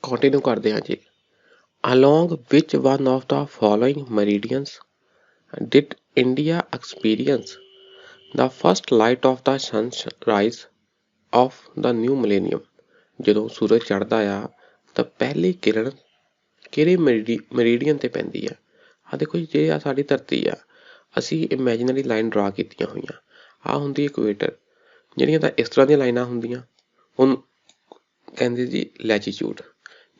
Continue ਕਰਦੇ ਹਾਂ ਜੀ। ਅਲੋਂਗ ਵਿਚ one of the following meridians did India experience the first light of the sunrise of the new millennium? ਜਦੋਂ ਸੂਰਜ ਚੜ੍ਹਦਾ ਆ ਤਾਂ ਪਹਿਲੀ ਕਿਰਨ ਕਿਹੜੇ ਮੈਰੀਡੀਅਨ ਤੇ ਪੈਂਦੀ ਆ? ਆਹ ਦੇਖੋ ਜੀ, ਜੇ ਆ ਸਾਡੀ ਧਰਤੀ ਆ, ਅਸੀਂ ਇਮੈਜਨਰੀ ਲਾਈਨ ਡਰਾ ਕੀਤੀਆਂ ਹੋਈਆਂ। ਆਹ ਹੁੰਦੀ ਇਕੁਏਟਰ। ਜਿਹੜੀਆਂ ਤਾਂ ਇਸ ਤਰ੍ਹਾਂ ਦੀਆਂ ਲਾਈਨਾਂ ਹੁੰਦੀਆਂ ਉਹਨੂੰ ਕਹਿੰਦੇ ਜੀ ਲੈਟੀਚਿਊਡ।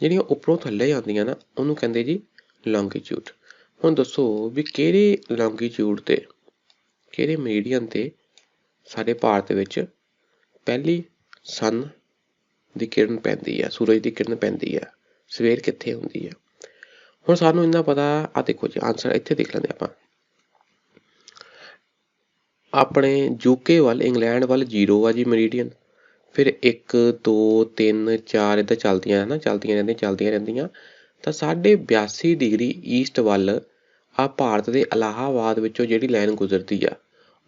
ਜਿਹੜੀਆਂ ਉੱਪਰੋਂ ਥੱਲੇ ਆਉਂਦੀਆਂ ਨਾ ਉਹਨੂੰ ਕਹਿੰਦੇ ਜੀ ਲੌਂਗੀਟਿਊਡ। ਹੁਣ ਦੱਸੋ ਵੀ ਕਿਹੜੇ ਲੌਂਗੀਟਿਊਡ ਤੇ ਕਿਹੜੇ ਮੈਰੀਡੀਅਨ ਤੇ ਸਾਡੇ ਭਾਰਤ ਵਿੱਚ ਪਹਿਲੀ ਸਨ ਦੀ ਕਿਰਨ ਪੈਂਦੀ ਆ, ਸੂਰਜ ਦੀ ਕਿਰਨ ਪੈਂਦੀ ਆ, ਸਵੇਰ ਕਿੱਥੇ ਹੁੰਦੀ ਆ? ਹੁਣ ਸਾਨੂੰ ਇੰਨਾ ਪਤਾ। ਆ ਦੇਖੋ ਜੀ, ਆਨਸਰ ਇੱਥੇ ਦੇਖ ਲੈਂਦੇ ਆਪਾਂ। ਆਪਣੇ ਯੂਕੇ ਵੱਲ, ਇੰਗਲੈਂਡ ਵੱਲ 0 ਆ ਜੀ ਮੈਰੀਡੀਅਨ। ਫਿਰ 1 2 3 4 ਇੱਦਾਂ ਚੱਲਦੀਆਂ ਰਹਿੰਦੀਆਂ ਤਾਂ 82.5 ਡਿਗਰੀ ਈਸਟ ਵੱਲ ਆ ਭਾਰਤ ਦੇ ਇਲਾਹਾਬਾਦ ਵਿੱਚੋਂ ਜਿਹੜੀ ਲਾਈਨ ਗੁਜ਼ਰਦੀ ਆ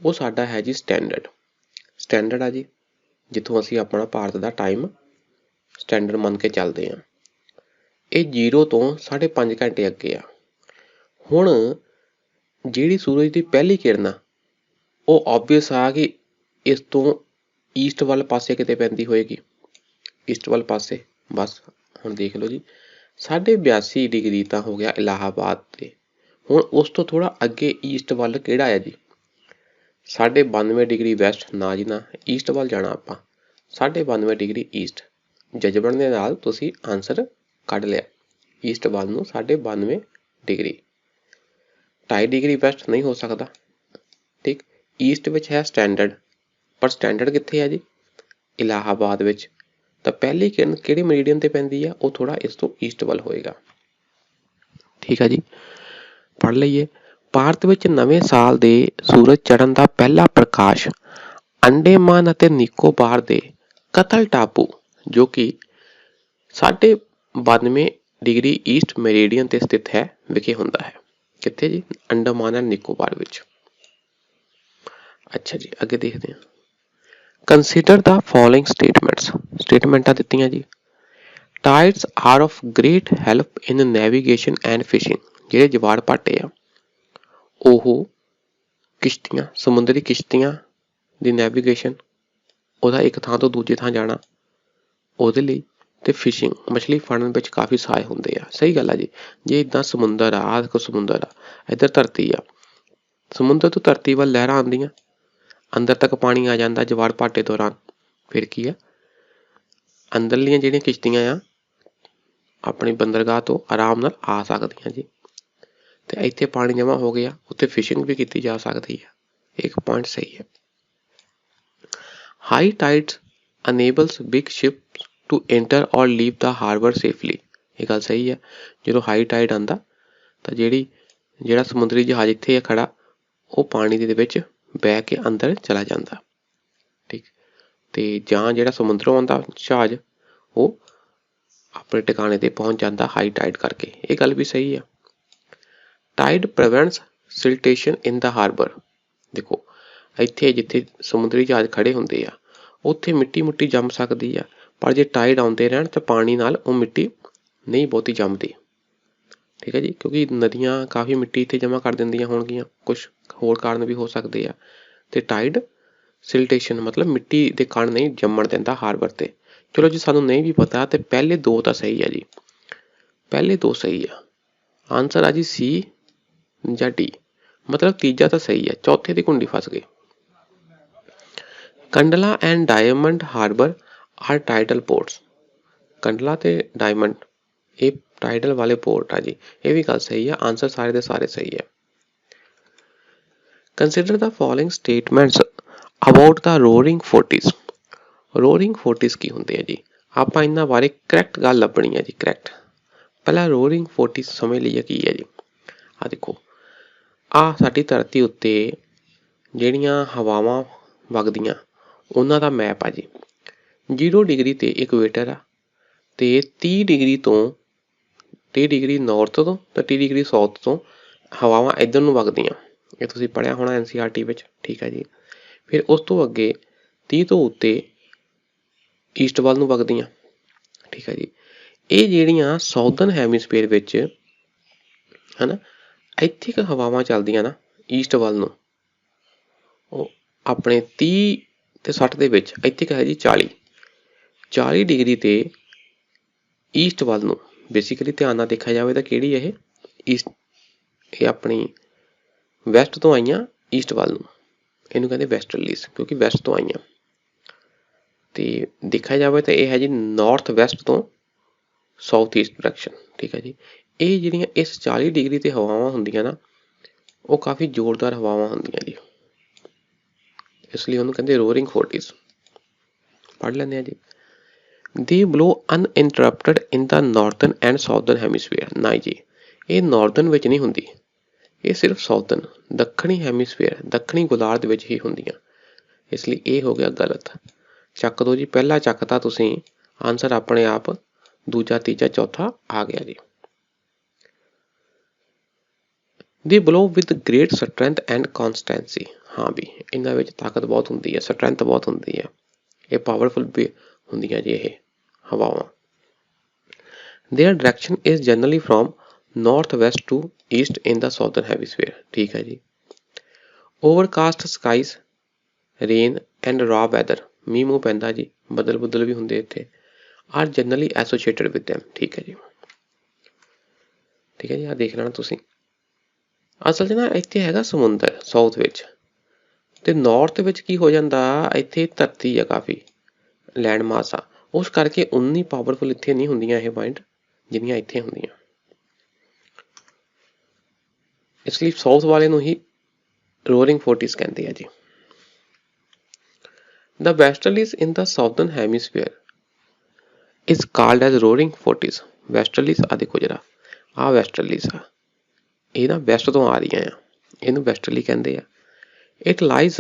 ਉਹ ਸਾਡਾ ਹੈ ਜੀ ਸਟੈਂਡਰਡ ਆ ਜੀ, ਜਿੱਥੋਂ ਅਸੀਂ ਆਪਣਾ ਭਾਰਤ ਦਾ ਟਾਈਮ ਸਟੈਂਡਰਡ ਮੰਨ ਕੇ ਚੱਲਦੇ ਹਾਂ। ਇਹ 0 ਤੋਂ 5.5 ਘੰਟੇ ਅੱਗੇ ਆ। ਹੁਣ ਜਿਹੜੀ ਸੂਰਜ ਦੀ ਪਹਿਲੀ ਕਿਰਨ ਆ ਉਹ ਓਬਵੀਅਸ ਆ ਕਿ ਇਸ ਤੋਂ ਈਸਟ ਵੱਲ ਪਾਸੇ ਕਿਤੇ ਪੈਂਦੀ ਹੋਏਗੀ, ਈਸਟ ਵੱਲ ਪਾਸੇ। ਬਸ ਹੁਣ ਦੇਖ ਲਓ ਜੀ, 82.5 ਡਿਗਰੀ ਤਾਂ ਹੋ ਗਿਆ ਇਲਾਹਾਬਾਦ ਤੇ। ਹੁਣ ਉਸ ਤੋਂ ਥੋੜ੍ਹਾ ਅੱਗੇ ਈਸਟ ਵੱਲ ਕਿਹੜਾ ਆ ਜੀ? 92.5 ਡਿਗਰੀ ਵੈਸਟ। ਨਾ ਜੀ ਨਾ, ਈਸਟ ਵੱਲ ਜਾਣਾ ਆਪਾਂ। 92.5 ਡਿਗਰੀ ਈਸਟ। ਜਜ਼ਬਣ ਦੇ ਨਾਲ ਤੁਸੀਂ ਆਨਸਰ ਕੱਢ ਲਿਆ। ਈਸਟ ਵੱਲ ਨੂੰ 92.5 ਡਿਗਰੀ। 2.5 ਡਿਗਰੀ ਵੈਸਟ ਨਹੀਂ ਹੋ ਸਕਦਾ, ਠੀਕ। ਈਸਟ ਵਿੱਚ ਹੈ ਸਟੈਂਡਰਡ, ਪਰ ਸਟੈਂਡਰਡ ਕਿੱਥੇ ਆ ਜੀ? ਇਲਾਹਾਬਾਦ ਵਿੱਚ। ਤਾਂ ਪਹਿਲੀ ਕਿਰਨ ਕਿਹੜੇ ਮੈਰੀਡੀਅਨ ਤੇ ਪੈਂਦੀ ਆ? ਉਹ ਥੋੜ੍ਹਾ ਇਸ ਤੋਂ ਈਸਟ ਵੱਲ ਹੋਏਗਾ, ਠੀਕ ਆ ਜੀ। ਪੜ੍ਹ ਲਈਏ। ਭਾਰਤ ਵਿੱਚ ਨਵੇਂ ਸਾਲ ਦੇ ਸੂਰਜ ਚੜ੍ਹਨ ਦਾ ਪਹਿਲਾ ਪ੍ਰਕਾਸ਼ ਅੰਡੇਮਾਨ ਅਤੇ ਨਿਕੋਬਾਰ ਦੇ ਕਤਲ ਟਾਪੂ, ਜੋ ਕਿ 92.5 ਡਿਗਰੀ ਈਸਟ ਮੈਰੀਡੀਅਨ ਤੇ ਸਥਿਤ ਹੈ, ਵਿਖੇ ਹੁੰਦਾ ਹੈ। ਕਿੱਥੇ ਜੀ? ਅੰਡੇਮਾਨ ਐਂਡ ਨਿਕੋਬਾਰ ਵਿੱਚ। ਅੱਛਾ ਜੀ, ਅੱਗੇ ਦੇਖਦੇ ਹਾਂ। ਕੰਸੀਡਰ ਦਾ ਫੋਲੋਇੰਗ ਸਟੇਟਮੈਂਟਾਂ ਦਿੱਤੀਆਂ ਜੀ। Tides are of great help in navigation and fishing. ਜਿਹੜੇ ਜਵਾੜ ਭਾਟੇ ਆ ਉਹ ਕਿਸ਼ਤੀਆਂ, ਸਮੁੰਦਰੀ ਕਿਸ਼ਤੀਆਂ ਦੀ ਨੈਵੀਗੇਸ਼ਨ, ਉਹਦਾ ਇੱਕ ਥਾਂ ਤੋਂ ਦੂਜੀ ਥਾਂ ਜਾਣਾ, ਉਹਦੇ ਲਈ, ਤੇ ਫਿਸ਼ਿੰਗ, ਮਛਲੀ ਫੜਨ ਵਿੱਚ ਕਾਫੀ ਸਹਾਇ ਹੁੰਦੇ ਆ। ਸਹੀ ਗੱਲ ਆ ਜੀ। ਜੇ ਇੱਦਾਂ ਸਮੁੰਦਰ ਆ, ਆਹ ਦੇਖੋ ਸਮੁੰਦਰ ਆ, ਇੱਧਰ ਧਰਤੀ ਆ, ਸਮੁੰਦਰ ਤੋਂ ਧਰਤੀ ਵੱਲ ਲਹਿਰਾਂ ਆਉਂਦੀਆਂ, ਅੰਦਰ ਤੱਕ ਪਾਣੀ ਆ ਜਾਂਦਾ ਜਵਾੜ ਭਾਟੇ ਦੌਰਾਨ, ਫਿਰ ਕੀ ਆ, ਅੰਦਰਲੀਆਂ ਜਿਹੜੀਆਂ ਕਿਸ਼ਤੀਆਂ ਆ ਆਪਣੀ ਬੰਦਰਗਾਹ ਤੋਂ ਆਰਾਮ ਨਾਲ ਆ ਸਕਦੀਆਂ ਜੀ। ਤੇ ਇੱਥੇ ਪਾਣੀ ਜਮ੍ਹਾਂ ਹੋ ਗਿਆ, ਉੱਥੇ ਫਿਸ਼ਿੰਗ ਵੀ ਕੀਤੀ ਜਾ ਸਕਦੀ ਹੈ। ਇੱਕ ਪੁਆਇੰਟ ਸਹੀ ਹੈ। High tides enables big ships to enter or leave the harbour safely. ਇਹ ਗੱਲ ਸਹੀ ਹੈ। ਜਦੋਂ ਹਾਈ ਟਾਈਡ ਆਉਂਦਾ ਤਾਂ ਜਿਹੜਾ ਸਮੁੰਦਰੀ ਜਹਾਜ਼ ਇੱਥੇ ਆ ਖੜਾ, ਉਹ ਪਾਣੀ ਦੇ ਵਿੱਚ ਬਹਿ ਕੇ ਅੰਦਰ ਚਲਾ ਜਾਂਦਾ, ਠੀਕ। ਤੇ ਜਾਂ ਜਿਹੜਾ ਸਮੁੰਦਰੋਂ ਆਉਂਦਾ ਜਹਾਜ਼ ਉਹ ਆਪਣੇ ਟਿਕਾਣੇ ਤੇ ਪਹੁੰਚ ਜਾਂਦਾ ਹਾਈ ਟਾਈਡ ਕਰਕੇ। ਇਹ ਗੱਲ ਵੀ ਸਹੀ ਆ। ਟਾਈਡ ਪ੍ਰੀਵੈਂਟਸ ਸਿਲਟੇਸ਼ਨ ਇਨ ਦਾ ਹਾਰਬਰ। ਦੇਖੋ ਇੱਥੇ ਜਿੱਥੇ ਸਮੁੰਦਰੀ ਜਹਾਜ਼ ਖੜੇ ਹੁੰਦੇ ਆ ਉੱਥੇ ਮਿੱਟੀ ਜੰਮ ਸਕਦੀ ਆ, ਪਰ ਜੇ ਟਾਈਡ ਆਉਂਦੇ ਰਹਿਣ ਤਾਂ ਪਾਣੀ ਨਾਲ ਉਹ ਮਿੱਟੀ ਨਹੀਂ ਬਹੁਤੀ ਜੰਮਦੀ, ਠੀਕ ਹੈ ਜੀ। ਕਿਉਂਕਿ ਨਦੀਆਂ ਕਾਫੀ ਮਿੱਟੀ ਇੱਥੇ ਜਮ੍ਹਾਂ ਕਰ ਦਿੰਦੀਆਂ ਹੋਣਗੀਆਂ, ਕੁਛ ਹੋਰ ਕਾਰਨ ਵੀ ਹੋ ਸਕਦੇ ਆ। ਤੇ ਟਾਈਡ ਸਿਲਟੇਸ਼ਨ ਮਤਲਬ ਮਿੱਟੀ ਦੇ ਕਣ ਨਹੀਂ ਜੰਮਣ ਦਿੰਦਾ ਹਾਰਬਰ ਤੇ। ਚਲੋ ਜੀ, ਸਾਨੂੰ ਨਹੀਂ ਵੀ ਪਤਾ ਤੇ ਪਹਿਲੇ 2 ਤਾਂ ਸਹੀ ਆ ਜੀ, ਪਹਿਲੇ 2 ਸਹੀ ਆ। ਆਨਸਰ ਆ ਜੀ ਸੀ ਜਾਂ ਡੀ, ਮਤਲਬ ਤੀਜਾ ਤਾਂ ਸਹੀ ਹੈ, ਚੌਥੇ ਦੀ ਕੁੰਡੀ ਫਸ ਗਈ। Kandla and Diamond Harbour are tidal ports. Kandla ਤੇ ਡਾਇਮੰਡ ਇਹ ਟਾਈਡਲ ਵਾਲੇ ਪੋਰਟ ਆ ਜੀ। ਇਹ ਵੀ ਗੱਲ ਸਹੀ ਆ। ਆਨਸਰ ਸਾਰੇ ਦੇ ਸਾਰੇ ਸਹੀ ਹੈ। Consider the following statements about the roaring forties. Roaring forties ਕੀ ਹੁੰਦੇ ਆ ਜੀ? ਆਪਾਂ ਇਹਨਾਂ ਬਾਰੇ ਕਰੈਕਟ ਗੱਲ ਲੱਭਣੀ ਹੈ ਜੀ, ਕਰੈਕਟ। ਪਹਿਲਾਂ ਰੋਰਿੰਗ ਫੋਰਟੀਜ਼ ਸਮਝ ਲਈਏ ਕੀ ਹੈ ਜੀ। ਆਹ ਦੇਖੋ, ਆਹ ਸਾਡੀ ਧਰਤੀ ਉੱਤੇ ਜਿਹੜੀਆਂ ਹਵਾਵਾਂ ਵਗਦੀਆਂ ਉਹਨਾਂ ਦਾ ਮੈਪ ਆ ਜੀ। 0 ਡਿਗਰੀ ਤੇ ਇਕੁਏਟਰ ਆ ਤੇ 30 ਡਿਗਰੀ ਨਾਰਥ ਤੋਂ ਤੇ 30 ਡਿਗਰੀ ਸਾਊਥ ਤੋਂ ਹਵਾਵਾਂ ਇੱਧਰ ਨੂੰ ਵਗਦੀਆਂ। ਇਹ ਤੁਸੀਂ ਪੜ੍ਹਿਆ ਹੋਣਾ NCERT ਵਿੱਚ, ਠੀਕ ਹੈ ਜੀ। ਫਿਰ ਉਸ ਤੋਂ ਅੱਗੇ 30 ਤੋਂ ਉੱਤੇ ਈਸਟ ਵੱਲ ਨੂੰ ਵਗਦੀਆਂ, ਠੀਕ ਹੈ ਜੀ। ਇਹ ਜਿਹੜੀਆਂ ਸਾਊਦਰਨ ਹੈਮੀਸਫੇਅਰ ਵਿੱਚ ਹੈ ਨਾ, ਇੱਥੇ ਕੁ ਹਵਾਵਾਂ ਚੱਲਦੀਆਂ ਨਾ ਈਸਟ ਵੱਲ ਨੂੰ, ਉਹ ਆਪਣੇ 30 ਤੇ 60 ਦੇ ਵਿੱਚ, ਇੱਥੇ ਕੁ ਹੈ ਜੀ 40 ਡਿਗਰੀ ਤੇ ਈਸਟ ਵੱਲ ਨੂੰ। ਬੇਸਿਕਲੀ ਧਿਆਨ ਨਾਲ ਦੇਖਿਆ ਜਾਵੇ ਤਾਂ ਕਿਹੜੀ ਇਹ ਈਸਟ, ਇਹ ਆਪਣੀ ਵੈਸਟ ਤੋਂ ਆਈਆਂ ਈਸਟ ਵੱਲ ਨੂੰ, ਇਹਨੂੰ ਕਹਿੰਦੇ ਵੈਸਟਰਲੀਜ਼, ਕਿਉਂਕਿ ਵੈਸਟ ਤੋਂ ਆਈਆਂ। ਤੇ ਦੇਖਿਆ ਜਾਵੇ ਤਾਂ ਇਹ ਹੈ ਜੀ ਨਾਰਥ ਵੈਸਟ ਤੋਂ ਸਾਊਥ ਈਸਟ ਡਾਇਰੈਕਸ਼ਨ। ਠੀਕ ਹੈ ਜੀ। ਇਹ ਜਿਹੜੀਆਂ ਇਸ 40 ਡਿਗਰੀ ਤੇ ਹਵਾਵਾਂ ਹੁੰਦੀਆਂ ਨਾ, ਉਹ ਕਾਫੀ ਜ਼ੋਰਦਾਰ ਹਵਾਵਾਂ ਹੁੰਦੀਆਂ ਜੀ, ਇਸ ਲਈ ਉਹਨੂੰ ਕਹਿੰਦੇ ਰੋਰਿੰਗ ਫੋਰਟੀਜ਼। ਪੜ੍ਹ ਲੈਂਦੇ ਹਾਂ ਜੀ। They blow uninterrupted in the northern and southern hemisphere। ਨਾ ਜੀ, ਇਹ ਨਾਰਥਰਨ ਵਿੱਚ ਨਹੀਂ ਹੁੰਦੀ, ਇਹ ਸਿਰਫ ਸਾਊਥਰਨ, ਦੱਖਣੀ ਹੈਮੀਸਫੇਅਰ, ਦੱਖਣੀ ਗੋਲਾਰਧ ਵਿੱਚ ਹੀ ਹੁੰਦੀਆਂ, ਇਸ ਲਈ ਇਹ ਹੋ ਗਿਆ ਗਲਤ। ਚੱਕ ਦੋ ਜੀ, ਪਹਿਲਾ ਚੱਕਤਾ ਤੁਸੀਂ, ਆਨਸਰ ਆਪਣੇ ਆਪ ਦੂਜਾ, ਤੀਜਾ, ਚੌਥਾ ਆ ਗਿਆ ਜੀ। They blow with great strength and constancy। ਹਾਂ ਵੀ, ਇਹਨਾਂ ਵਿੱਚ ਤਾਕਤ ਬਹੁਤ ਹੁੰਦੀ ਹੈ, ਸਟਰੈਂਥ ਬਹੁਤ ਹੁੰਦੀ ਹੈ, ਇਹ ਪਾਵਰਫੁਲ ਵੀ ਹੁੰਦੀਆਂ ਜੀ ਇਹ ਹਵਾਵਾਂ। Their direction is generally from north west to east in the southern hemisphere। ਠੀਕ ਹੈ ਜੀ। Overcast skies, rain and raw weather, ਮੀਂਹ ਮੂੰਹ ਪੈਂਦਾ ਜੀ, ਬੱਦਲ ਬੁੱਦਲ ਵੀ ਹੁੰਦੇ ਇੱਥੇ, are generally associated with them। ਠੀਕ ਹੈ ਜੀ। ਠੀਕ ਹੈ ਜੀ, ਆਹ ਦੇਖ ਲੈਣਾ ਤੁਸੀਂ। ਅਸਲ 'ਚ ਨਾ ਇੱਥੇ ਹੈਗਾ ਸਮੁੰਦਰ ਸਾਊਥ ਵਿੱਚ, ਤੇ ਨਾਰਥ ਵਿੱਚ ਕੀ ਹੋ ਜਾਂਦਾ, ਇੱਥੇ ਧਰਤੀ ਆ, ਕਾਫੀ ਲੈਂਡ ਮਾਸ ਆ, ਉਸ ਕਰਕੇ ਉਨੀ ਪਾਵਰਫੁਲ ਇੱਥੇ ਨਹੀਂ ਹੁੰਦੀਆਂ ਇਹ ਪੁਆਇੰਟ ਜਿੰਨੀਆਂ ਇੱਥੇ ਹੁੰਦੀਆਂ, ਇਸ ਲਈ ਸਾਊਥ ਵਾਲੇ ਨੂੰ ਹੀ ਰੋਰਿੰਗ ਫੋਰਟੀਜ਼ ਕਹਿੰਦੇ ਆ ਜੀ। The westerlies in the southern hemisphere is called as roaring forties। westerlies ਆ ਦੇਖੋ ਜਰਾ, ਆਹ westerlies ਆ, ਇਹ ਨਾ ਵੈਸਟ ਤੋਂ ਆ ਰਹੀਆਂ ਆ, ਇਹਨੂੰ ਵੈਸਟਰਲੀ ਕਹਿੰਦੇ ਆ। It lies